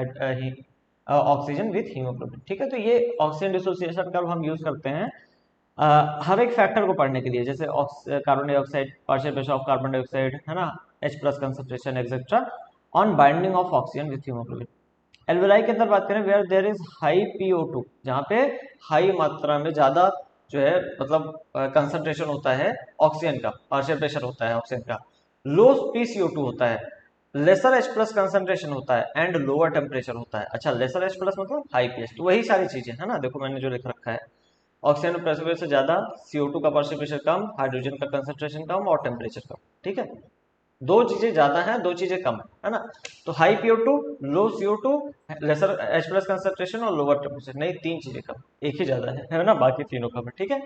oxygen with haemoglobin, ठीक है। तो ये ऑक्सीजन डिसोसिएशन कर्व हम यूज करते हैं हर एक फैक्टर को पढ़ने के लिए, जैसे carbon dioxide, partial pressure of carbon dioxide, है ना, H plus concentration etcetera on binding of oxygen with haemoglobin. Alveoli के अंदर बात करें where there is high PO2, जहाँ पे हाई मात्रा में ज्यादा जो है मतलब कंसंट्रेशन होता है ऑक्सीजन का, पार्शियल प्रेशर होता है ऑक्सीजन का, लो PCO2 होता है, लेसर H प्लस कंसंट्रेशन होता है एंड लोअर टेम्परेचर होता है। अच्छा, लेसर H प्लस मतलब हाई pH, तो वही सारी चीजें है ना, देखो मैंने जो लिख रखा है, ऑक्सीजन प्रेशर से ज्यादा, CO2 का पार्शियल प्रेशर कम, हाइड्रोजन का कंसंट्रेशन कम और टेम्परेचर कम, ठीक है। दो चीजें ज्यादा हैं, दो चीजें कम है ना। तो high PO2, low CO2, lesser H plus concentration और लोअर टेम्परेचर, नहीं तीन चीजें कम, एक ही ज्यादा है ना, बाकी तीनों कम है, ठीक है।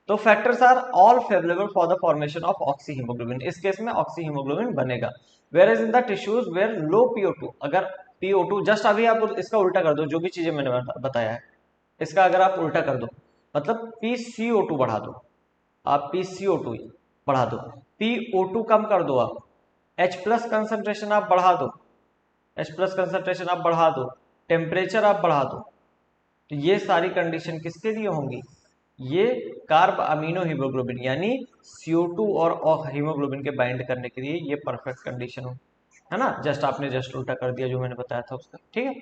तो factors are all favourable for the formation of oxy haemoglobin, इस केस में ऑक्सी हीमोग्लोबिन बनेगा। Where is in the tissues where low PO2, अगर PO2 जस्ट अभी आप इसका उल्टा कर दो, जो भी चीजें मैंने बताया है इसका अगर आप उल्टा कर दो, मतलब PCO2 बढ़ा दो, आप PCO2 बढ़ा दो, PO2 कम कर दो, आप H प्लस कंसंट्रेशन आप बढ़ा दो, H प्लस कंसंट्रेशन आप बढ़ा दो, टेम्परेचर आप बढ़ा दो, तो ये सारी कंडीशन किसके लिए होंगी, ये कार्ब अमीनो हीमोग्लोबिन यानी CO2 और हीमोग्लोबिन के बाइंड करने के लिए ये परफेक्ट कंडीशन हो, है ना। जस्ट आपने जस्ट उल्टा कर दिया जो मैंने बताया था उसका, ठीक है।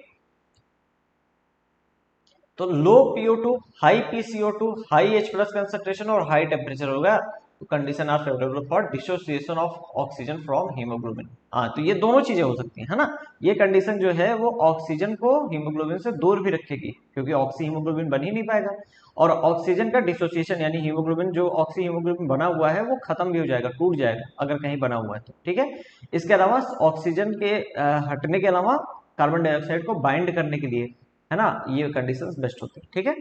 तो low PO2, high PCO2, high H plus concentration और हाई टेम्परेचर होगा, तो condition are favourable for dissociation of oxygen from haemoglobin. हाँ, तो ये दोनों चीजें हो सकती है ना। ये कंडीशन जो है वो ऑक्सीजन को हीमोग्लोबिन से दूर भी रखेगी, क्योंकि ऑक्सी हीमोग्लोबिन बन ही नहीं पाएगा, और ऑक्सीजन का डिसोसिएशन यानी हीमोग्लोबिन जो ऑक्सी हीमोग्लोबिन बना हुआ है वो खत्म भी हो जाएगा, टूट जाएगा अगर कहीं बना हुआ है तो, ठीक है। इसके अलावा ऑक्सीजन के हटने के अलावा कार्बन डाइऑक्साइड को बाइंड करने के लिए, है ना, ये कंडीशंस बेस्ट होती है, ठीक है।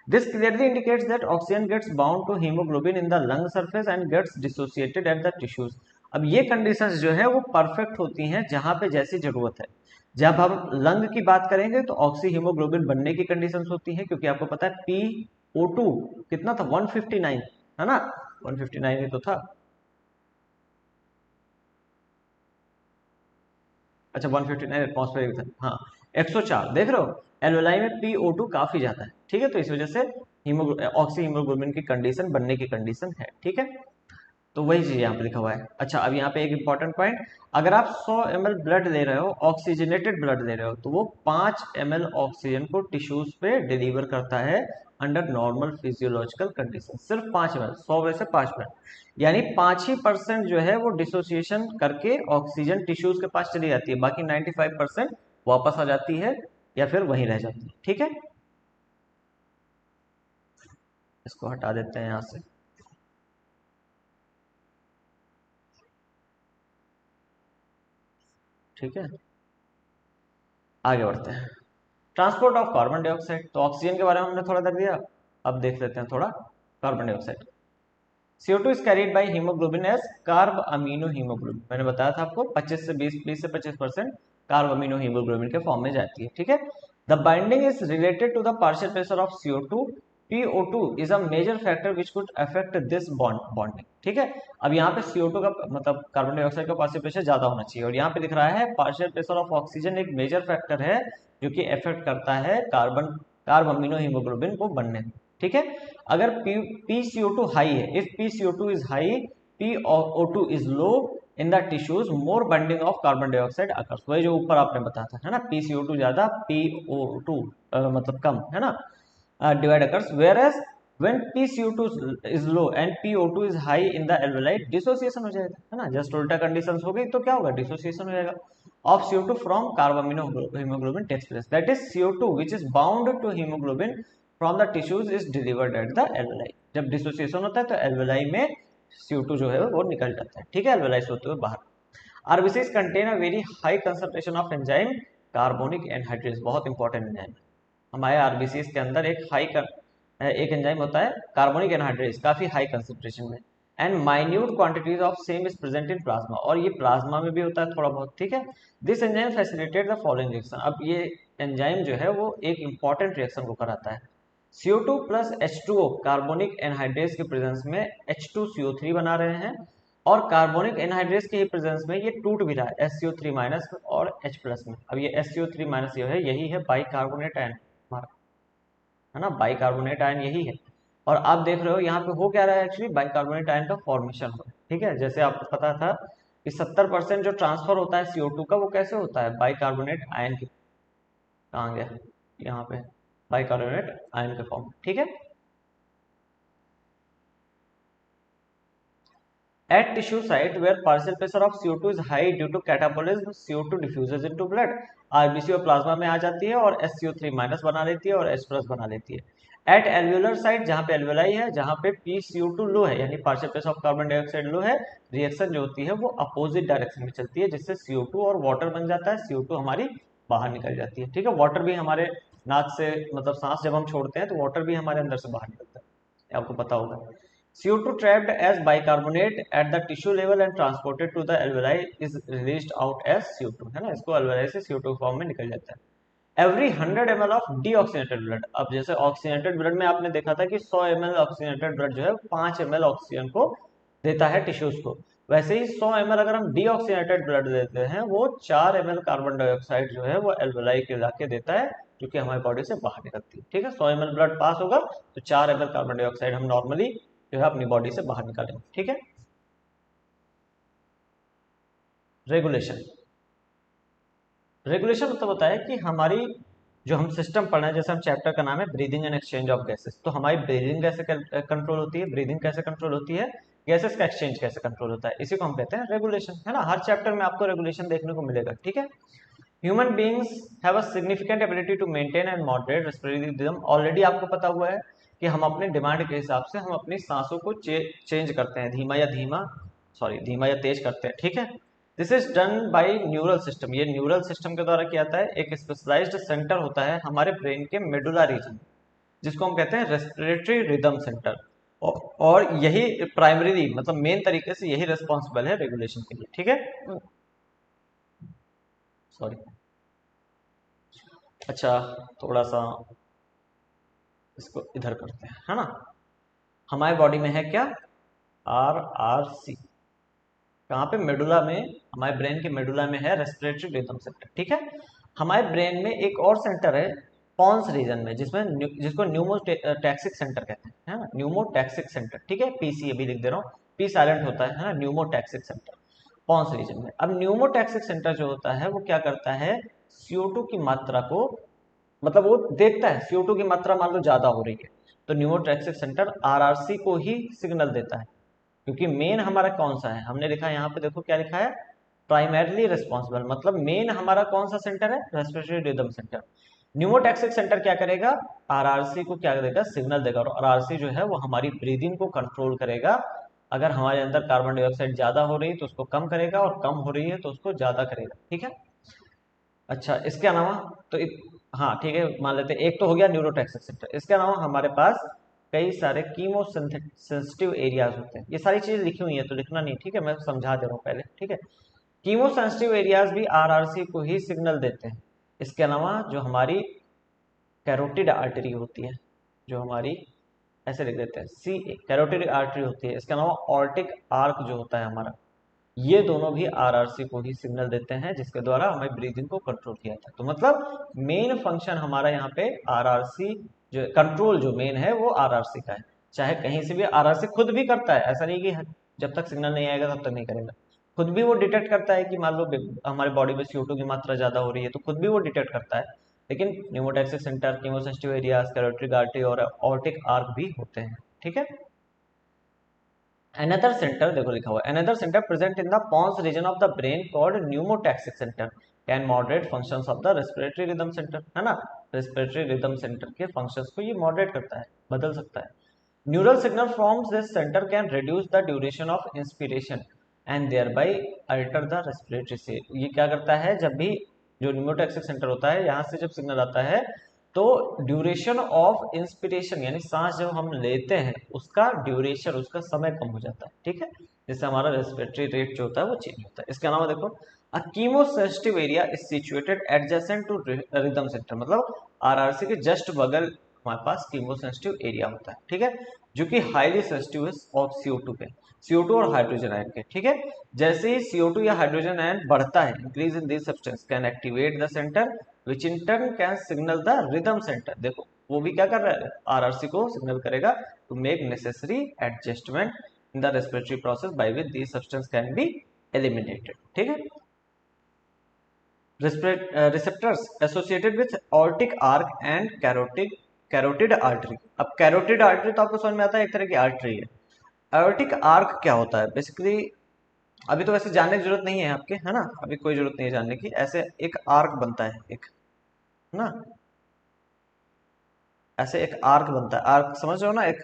This clearly indicates that oxygen gets bound to haemoglobin in the lung surface and gets dissociated at the tissues. अब ये कंडीशंस जो है वो परफेक्ट होती हैं जहां पे जैसी जरूरत है। जब हम लंग की बात करेंगे तो ऑक्सी हीमोग्लोबिन बनने की कंडीशंस होती हैं, क्योंकि आपको पता है PO2 कितना था, 159, है ना, 159 ही तो था। अच्छा, 159 एटमॉस्फेयर था, हाँ, 104 देख रहे हो, एल्वेलाई में PO2 काफी ज्यादा है, ठीक है, तो इस वजह से ऑक्सी हीमोग्लोबिन की कंडीशन बनने की कंडीशन है, ठीक है। तो वही चीज यहाँ पे लिखा हुआ है। अच्छा, अब यहाँ पे एक इंपॉर्टेंट पॉइंट, अगर आप 100 ml ब्लड ले रहे हो, ऑक्सीजनेटेड ब्लड ले रहे हो, तो वो 5 ml ऑक्सीजन को टिश्यूज पे डिलीवर करता है अंडर नॉर्मल फिजियोलॉजिकल कंडीशन, सिर्फ 5 ml, 100 में से 5 ml, यानी 5% जो है वो डिसोसिएशन करके ऑक्सीजन टिश्यूज के पास चली जाती है, बाकी 95% वापस आ जाती है या फिर वहीं रह जाती है, ठीक है। इसको हटा देते हैं यहाँ से। ठीक है, आगे बढ़ते हैं। ट्रांसपोर्ट ऑफ कार्बन डाइऑक्साइड, तो ऑक्सीजन के बारे में हमने थोड़ा कर दिया, अब देख लेते हैं थोड़ा carbon dioxide. CO2 is carried by haemoglobin as carbamino haemoglobin, मैंने बताया था आपको 25 से 20 से 25% कार्ब अमीनो हीमोग्लोबिन के फॉर्म में जाती है, ठीक है। The binding is related to the partial pressure of CO2, PO2 is a major factor which could affect this bonding, ठीक है। अब यहाँ पे CO2 का मतलब कार्बन डाइऑक्साइड का पार्शियल प्रेशर ज्यादा होना चाहिए, और यहाँ पे दिख रहा है पार्शियल प्रेशर ऑफ ऑक्सीजन एक मेजर फैक्टर है जो कि इफेक्ट करता है कार्ब अमीनो हीमोग्लोबिन को बनने में, ठीक है। अगर PCO2 हाई है, if PCO2 is high, PO2 is low in the tissues, more binding of carbon dioxide occurs, वही जो ऊपर आपने बताया था, है ना, PCO2 ज्यादा, PO2 मतलब कम, है ना, divide occurs, whereas when PCO2 is low and PO2 is high in the alveoli, dissociation हो जाएगा, है ना। जस्ट उल्टा कंडीशंस हो गई तो क्या होगा, डिसोसिएशन हो जाएगा of CO2 from carbamino haemoglobin takes place, that is CO2 which is bound to haemoglobin from the tissues is delivered at the alveoli. जब डिसोसिएशन होता है तो एल्वेलाई में CO2 जो है वो निकल जाता है, ठीक है, एल्वेलाई से होते हुए बाहर। RBCs contain a very high concentration of enzyme carbonic anhydrase, बहुत इंपॉर्टेंट एंजाइम। हमारे आरबीसीज के अंदर एक एंजाइम होता है कार्बोनिक एनहाइड्रेज, काफी हाई कंसंट्रेशन में, and minute quantities of same is present in plasma, और ये प्लाज्मा में भी होता है थोड़ा बहुत, ठीक है। This enzyme facilitate the following reaction, अब ये एंजाइम जो है वो एक इंपॉर्टेंट रिएक्शन को कराता है। CO2 plus H2O carbonic anhydrase के प्रेजेंस में H2CO3 बना रहे हैं, और कार्बोनिक एनहाइड्रेज के प्रेजेंस में ये टूट भी रहा है SCO3 माइनस और H प्लस में। अब ये SCO3 माइनस जो है यही है बाइकार्बोनेट आयन हमारा, है ना, बाइकार्बोनेट आयन यही है। और आप देख रहे हो यहाँ पे हो क्या रहा है, एक्चुअली बाइकार्बोनेट आयन का फॉर्मेशन हो रहा है, ठीक है। जैसे आपको पता था कि 70% जो ट्रांसफर होता है CO2 का वो कैसे होता है, बाइकार्बोनेट आयन की, कहाँ गया, यहाँ पे बाइकार्बोनेट आयन के फॉर्म, ठीक है। At tissue site where partial pressure of CO2 is high due to catabolism, CO2 diffuses into blood, RBC और प्लाज्मा में आ जाती है और SCO3 माइनस बना लेती है और H प्लस बना लेती है। एट एल्वेलर साइट, जहाँ पे एल्वेलाई है, जहाँ पे PCO2 लो है यानी partial pressure of carbon dioxide low है, रिएक्शन जो होती है वो अपोजिट डायरेक्शन में चलती है, जिससे CO2 और वाटर बन जाता है, CO2 हमारी बाहर निकल जाती है, ठीक है। वाटर भी हमारे नाक से, मतलब सांस जब हम छोड़ते हैं तो वाटर भी हमारे अंदर से बाहर निकलता है, आपको पता होगा। CO2 trapped as bicarbonate at the tissue level and transported to the alveoli is released out as CO2, है ना, इसको alveoli से CO2 फॉर्म में निकल जाता है। Every 100 ml of deoxygenated blood, अब जैसे ऑक्सीजनेटेड ब्लड में आपने देखा था कि 100 ml ऑक्सीजनेटेड ब्लड जो है 5 ml ऑक्सीजन को देता है टिश्यूज को, वैसे ही 100 ml अगर हम डीऑक्सीजनेटेड ब्लड देते हैं वो 4 ml कार्बन डाइऑक्साइड जो है वो एल्वेलाई के लाके देता है, जो कि हमारी बॉडी से बाहर निकलती है, ठीक है। 100 ml ब्लड पास होगा तो 4 ml कार्बन डाइऑक्साइड हम नॉर्मली जो है अपनी बॉडी से बाहर निकालेंगे, ठीक है। रेगुलेशन, रेगुलेशन मतलब होता है कि हमारी जो हम सिस्टम पढ़ रहे हैं, जैसे हम चैप्टर का नाम है breathing and exchange of gases, तो हमारी ब्रीदिंग कैसे कंट्रोल होती है, ब्रीदिंग कैसे कंट्रोल होती है, गैसेस का एक्सचेंज कैसे कंट्रोल होता है, इसी को हम कहते हैं रेगुलेशन, है ना। हर चैप्टर में आपको रेगुलेशन देखने को मिलेगा, ठीक है। Human beings have a significant ability to maintain and moderate respiratory rhythm, already आपको पता हुआ है कि हम अपने डिमांड के हिसाब से हम अपनी सांसों को चेंज करते हैं, धीमा या तेज करते हैं, ठीक है। This is done by neural system, ये न्यूरल सिस्टम के द्वारा किया जाता है। एक स्पेशलाइज्ड सेंटर होता है हमारे ब्रेन के मेडुला रीजन, जिसको हम कहते हैं रेस्पिरेटरी रिदम सेंटर, और यही प्राइमरी मतलब मेन तरीके से यही रिस्पॉन्सिबल है रेगुलेशन के लिए, ठीक है। सॉरी, अच्छा, थोड़ा सा इसको इधर करते हैं, है ना। हमारे बॉडी में है क्या, RRC, कहाँ पे, मेडुला में, हमारे ब्रेन के मेडुला में है रेस्पिरेटरी रिदम सेंटर, ठीक है। हमारे ब्रेन में एक और सेंटर है पॉन्स रीजन में, जिसको न्यूमोटैक्सिक सेंटर कहते हैं, है ना, न्यूमोटैक्सिक सेंटर, ठीक है। PC अभी लिख दे रहा हूँ, P साइलेंट होता है ना, न्यूमोटैक्सिक सेंटर पॉन्स रीजन में। अब न्यूमोटैक्सिक सेंटर जो होता है वो क्या करता है, CO2 की मात्रा को, मतलब वो देखता है CO2 की मात्रा मान लो ज्यादा हो रही है तो न्यूमोटैक्सिक सेंटर RRC को ही सिग्नल देता है, क्योंकि मेन हमारा कौन सा है, हमने लिखा है यहाँ पे, देखो क्या लिखा है, प्राइमरली रिस्पॉन्सिबल, मतलब मेन हमारा कौन सा सेंटर है, respiratory rhythm centre. Pneumotaxic centre क्या करेगा, RRC को क्या देगा, सिग्नल देगा, और RRC जो है वो हमारी ब्रीदिंग को कंट्रोल करेगा। अगर हमारे अंदर कार्बन डाइऑक्साइड ज्यादा हो रही है तो उसको कम करेगा, और कम हो रही है तो उसको ज्यादा करेगा, ठीक है। अच्छा, इसके अलावा तो हाँ ठीक है, मान लेते हैं एक तो हो गया न्यूरोटॉक्सिक सेंटर, इसके अलावा हमारे पास कई सारे कीमो सेंसिटिव एरियाज होते हैं, ये सारी चीजें लिखी हुई है तो लिखना नहीं, ठीक है, मैं समझा दे रहा हूँ पहले, ठीक है। कीमो सेंसिटिव एरियाज भी RRC को ही सिग्नल देते हैं। इसके अलावा जो हमारी कैरोटिड आर्टरी होती है, जो हमारी, ऐसे लिख देते हैं CA, कैरोटिड आर्टरी होती है, इसके अलावा ऑर्टिक आर्क जो होता है हमारा, ये दोनों भी RRC को ही सिग्नल देते हैं, जिसके द्वारा हमें ब्रीदिंग को कंट्रोल किया जाता है। तो मतलब मेन फंक्शन हमारा यहाँ पे RRC, जो कंट्रोल जो मेन है वो RRC का है। चाहे कहीं से भी RRC खुद भी करता है, ऐसा नहीं कि जब तक सिग्नल नहीं आएगा तब तक नहीं करेगा, खुद भी वो डिटेक्ट करता है कि मान लो हमारे बॉडी में CO2 की मात्रा ज्यादा हो रही है तो खुद भी वो डिटेक्ट करता है, लेकिन pneumotaxic centre, chemosensitive area, carotid artery और ऑर्टिक आर्क भी होते हैं। ठीक है। Another center, देखो लिखा हुआ है, another center present in the pons region of the brain called pneumotaxic center can moderate functions of the respiratory rhythm center, है ना। respiratory rhythm center के functions को ये moderate करता है, बदल सकता है। neural signal from this center can reduce the duration of inspiration and thereby alter the respiratory से, ये क्या करता है, जब भी जो न्यूमोटैक्सिक सेंटर होता है यहाँ से जब सिग्नल आता है तो ड्यूरेशन ऑफ इंस्पिरेशन यानी सांस जब हम लेते हैं उसका ड्यूरेशन, उसका समय कम हो जाता है। ठीक है, जिससे हमारा रेस्पिरेटरी रेट जो होता है वो चेंज होता है। इसके अलावा देखो, a chemosensitive area is situated adjacent to rhythm centre, मतलब आरआरसी के जस्ट बगल हमारे पास कीमोसेंसिटिव एरिया होता है। ठीक है, जो कि हाईली सेंसिटिव है ऑफ CO2 पे, CO2 और हाइड्रोजन आयन के। ठीक है, जैसे ही CO2 या हाइड्रोजन आयन बढ़ता है, increase in this substance can activate the centre which in turn can signal the rhythm centre. देखो वो भी क्या कर रहा है, आरआरसी को सिग्नल करेगा to make necessary adjustment in the respiratory process by which this substance can be eliminated. ठीक है, receptors associated with aortic arch and carotid artery. अब कैरोटिड आर्टरी तो आपको समझ में आता है, एक तरह की आर्टरी है। एओर्टिक आर्क क्या होता है बेसिकली, अभी तो वैसे जानने की जरूरत नहीं है आपके, है ना, अभी कोई जरूरत नहीं है जानने की। ऐसे एक आर्क बनता है, एक, है ना, ऐसे एक आर्क बनता है, आर्क समझ रहे हो ना, एक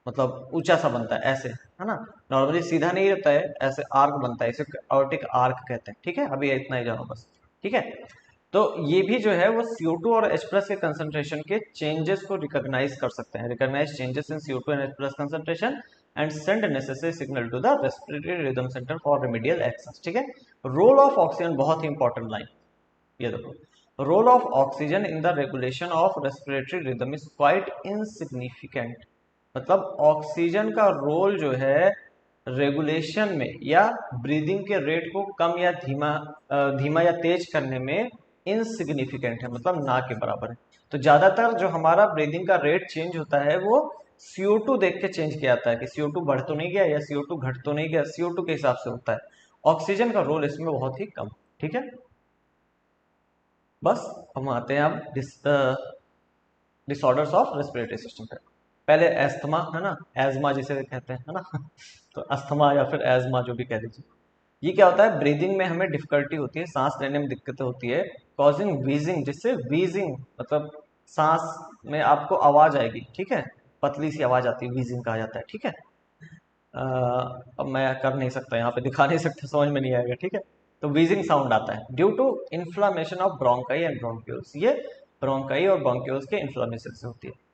मतलब ऊंचा सा बनता है ऐसे, है ना, नॉर्मली सीधा नहीं रहता है, ऐसे आर्क बनता है, इसे एओर्टिक आर्क कहते हैं। ठीक है, अभी इतना ही जानो बस। ठीक है, तो ये भी जो है वो CO2 और H+ के कंसंट्रेशन के चेंजेस को रिकॉग्नाइज कर सकते हैं, recognise changes in CO2 and H+ concentration and send necessary signal to the respiratory rhythm centre for remedial actions. ठीक है, रोल ऑफ ऑक्सीजन बहुत ही इंपॉर्टेंट लाइन, ये देखो, role of oxygen in the regulation of respiratory rhythm is quite insignificant, मतलब ऑक्सीजन का रोल जो है रेगुलेशन में या ब्रीदिंग के रेट को कम या धीमा या तेज करने में इनसिग्निफिकेंट है, मतलब ना के बराबर है। तो ज्यादातर जो हमारा ब्रीदिंग का रेट चेंज होता है वो CO2 देख के चेंज किया जाता है कि CO2 बढ़ तो नहीं गया या CO2 घट तो नहीं गया, CO2 के हिसाब से होता है। ऑक्सीजन का रोल इसमें बहुत ही कम। ठीक है, बस हम आते हैं अब डिसऑर्डर्स ऑफ रेस्पिरेटरी सिस्टम पे। पहले एस्थमा, है ना, एजमा जिसे कहते हैं, है ना तो अस्थमा या फिर एजमा जो भी कह लीजिए, ये क्या होता है, ब्रीदिंग में हमें डिफिकल्टी होती है, सांस लेने में दिक्कतें होती है, कॉजिंग वीजिंग, जिससे वीजिंग मतलब सांस में आपको आवाज आएगी। ठीक है, पतली सी आवाज आती है, वीजिंग कहा जाता है। ठीक है, अब मैं कर नहीं सकता यहाँ पे, दिखा नहीं सकता, समझ में नहीं आएगा। ठीक है, तो वीजिंग साउंड आता है due to inflammation of bronchi and bronchioles, ये ब्रोंकाई और ब्रोंक्यूल्स के इन्फ्लामेशन से होती है।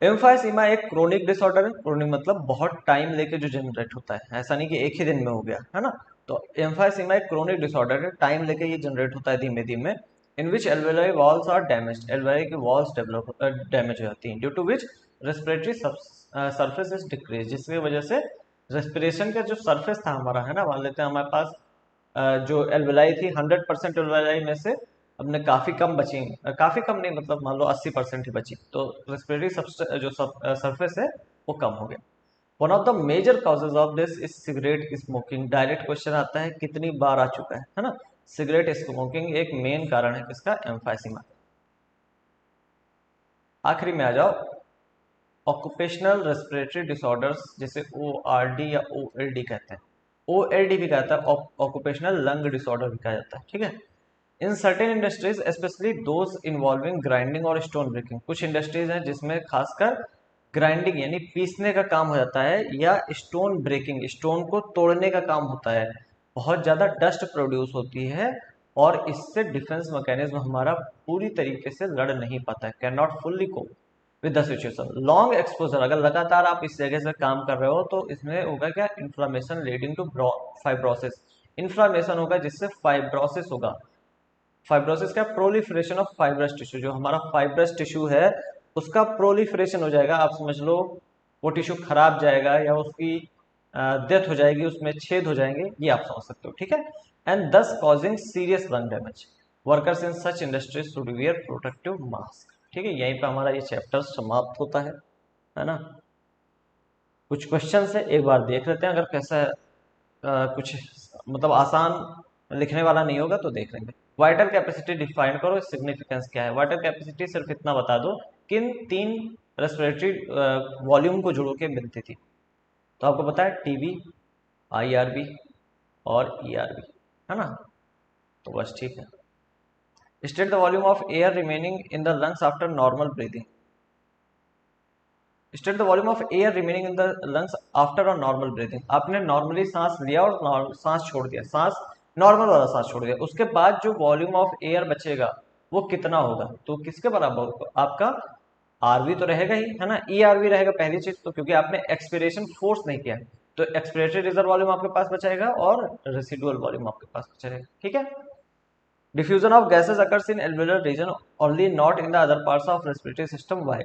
एम्फाइसीमा एक क्रोनिक डिसऑर्डर है, क्रोनिक मतलब बहुत टाइम लेके जो जनरेट होता है, ऐसा नहीं कि एक ही दिन में हो गया, है ना। तो एम्फाइसीमा एक क्रोनिक डिसऑर्डर है, टाइम लेके ये जनरेट होता है धीमे धीमे, in which alveoli walls are damaged, alveoli की वॉल्स डेवलप डैमेज हो जाती हैं, due to which respiratory surface is decrease, जिसकी वजह से रेस्पिरेशन का जो सरफेस था हमारा, है ना, मान लेते हैं हमारे पास जो एल्वेलाई थी 100% एल्वेलाई में से हमने काफी कम बची, काफी कम नहीं मतलब मान लो 80% ही बची, तो रेस्पिरेटरी जो सरफेस है वो कम हो गया। One of the major causes of this is cigarette smoking. Direct question आता है, कितनी बार आ चुका है ना, सिगरेट स्मोकिंग एक मेन कारण है किसका, एम्फाइसीमा। आखिरी में आ जाओ, ऑक्यूपेशनल रेस्पिरेटरी डिसऑर्डर्स, जिसे ORD या OLD कहते हैं, OLD भी कहता है, ऑक्यूपेशनल लंग डिसऑर्डर भी कहा जाता है। ठीक है, in certain industries specially those involving grinding और स्टोन ब्रेकिंग, कुछ इंडस्ट्रीज हैं जिसमें खासकर ग्राइंडिंग यानी पीसने का काम हो जाता है, या स्टोन ब्रेकिंग, स्टोन को तोड़ने का काम होता है, बहुत ज़्यादा डस्ट प्रोड्यूस होती है और इससे डिफेंस मैकेनिज्म हमारा पूरी तरीके से लड़ नहीं पाता है, can not fully cope with the situation. Long exposure, अगर लगातार आप इस जगह से काम कर रहे हो तो इसमें होगा क्या, inflammation leading to fibrosis, inflammation होगा जिससे फाइब्रोसिस होगा। फाइब्रोसिस का प्रोलिफरेशन ऑफ फाइब्रस टिश्यू, जो हमारा फाइब्रस टिश्यू है उसका प्रोलिफरेशन हो जाएगा, आप समझ लो वो टिश्यू खराब जाएगा या उसकी डेथ हो जाएगी, उसमें छेद हो जाएंगे, ये आप समझ सकते हो। ठीक है, एंड दस causing serious lung damage, workers in such industries should wear protective mask. ठीक है, यहीं पे हमारा ये चैप्टर समाप्त होता है ना। कुछ क्वेश्चन है, एक बार देख लेते हैं, अगर कैसा कुछ मतलब आसान लिखने वाला नहीं होगा तो देख लेंगे। वाइटल कैपेसिटी डिफाइन करो, सिग्निफिकेंस क्या है। वाइटल कैपेसिटी सिर्फ इतना बता दो किन 3 रेस्पिरेटरी वॉल्यूम को जोड़ के मिलती थी। तो आपको पता है टीबी, आईआरबी और ईआरबी, है ना। तो बस ठीक है। State the volume of air remaining in the lungs after normal breathing. State the volume of air remaining in the lungs after a normal breathing. आपने नॉर्मली सांस लिया और सांस छोड़ दिया, सांस नॉर्मल वाला सांस छोड़ दिया, उसके बाद जो वॉल्यूम ऑफ एयर बचेगा वो कितना होगा, तो किसके बराबर होगा, आपका आरवी तो रहेगा ही, है ना, ई आरवी रहेगा पहली चीज तो, क्योंकि आपने एक्सपिरेशन फोर्स नहीं किया, तो एक्सपिरेटरी रिजर्व वॉल्यूम आपके पास बचाएगा और रेसिडुअल वॉल्यूम आपके पास बचाएगा, ठीक है। Diffusion of gases occurs in alveolar region only, not in the other parts of respiratory system, why.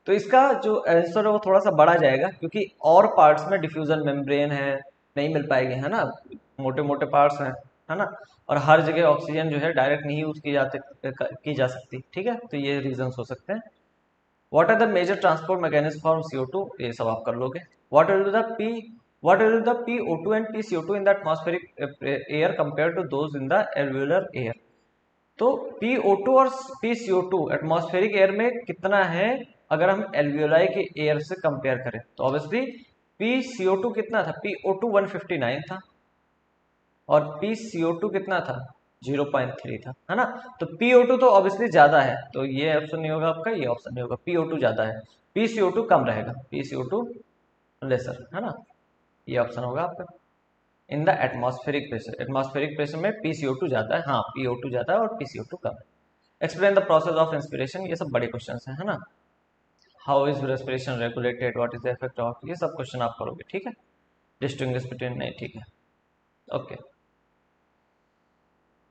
तो इसका जो आंसर है वो थोड़ा सा बड़ा जाएगा, क्योंकि और पार्ट्स में डिफ्यूजन मेम्ब्रेन है, नहीं मिल पाएगी, है ना, मोटे मोटे पार्ट्स हैं, है ना, और हर जगह ऑक्सीजन जो है डायरेक्ट नहीं यूज की जा सकती, ठीक है, तो ये रीजन हो सकते हैं। What are the major transport mechanism for CO2, ये सब आप कर लोगे। What will the PO2 and PCO2 in the atmospheric air compare to those in the alveolar air. तो PO2 और PCO2 एटमॉस्फेरिक एयर में कितना है, अगर हम एल्वियोलाई के एयर से कंपेयर करें तो ऑब्वियसली PCO2 कितना था, PO2 159 था और PCO2 कितना था, 0.3 था, है ना। तो PO2 तो ऑब्वियसली ज्यादा है, तो ये ऑप्शन नहीं होगा आपका, ये ऑप्शन नहीं होगा, PO2 ज्यादा है, PCO2 कम रहेगा, PCO2 लेसर, है ना, ये ऑप्शन होगा आपका। इन द एटमॉस्फेरिक प्रेशर में PCO2 ज्यादा है, हाँ PO2 ज्यादा है और PCO2 कम है। Explain the process of inspiration, ये सब बड़े क्वेश्चन है ना। How is respiration regulated, what is the effect of, ये सब क्वेश्चन आप करोगे, ठीक है। डिस्टिंग्विश बिटवीन, नहीं, ठीक है, ओके,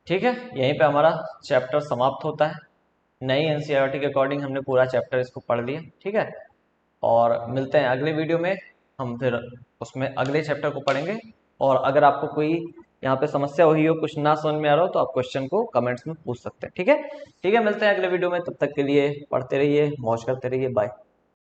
ठीक है, यहीं पे हमारा चैप्टर समाप्त होता है। नई एनसीईआरटी के अकॉर्डिंग हमने पूरा चैप्टर इसको पढ़ लिया, ठीक है। और मिलते हैं अगले वीडियो में, हम फिर उसमें अगले चैप्टर को पढ़ेंगे। और अगर आपको कोई यहाँ पे समस्या हुई हो, कुछ ना समझ में आ रहा हो, तो आप क्वेश्चन को कमेंट्स में पूछ सकते हैं, ठीक है। ठीक है, मिलते हैं अगले वीडियो में, तब तक के लिए पढ़ते रहिए, मौज करते रहिए, बाय।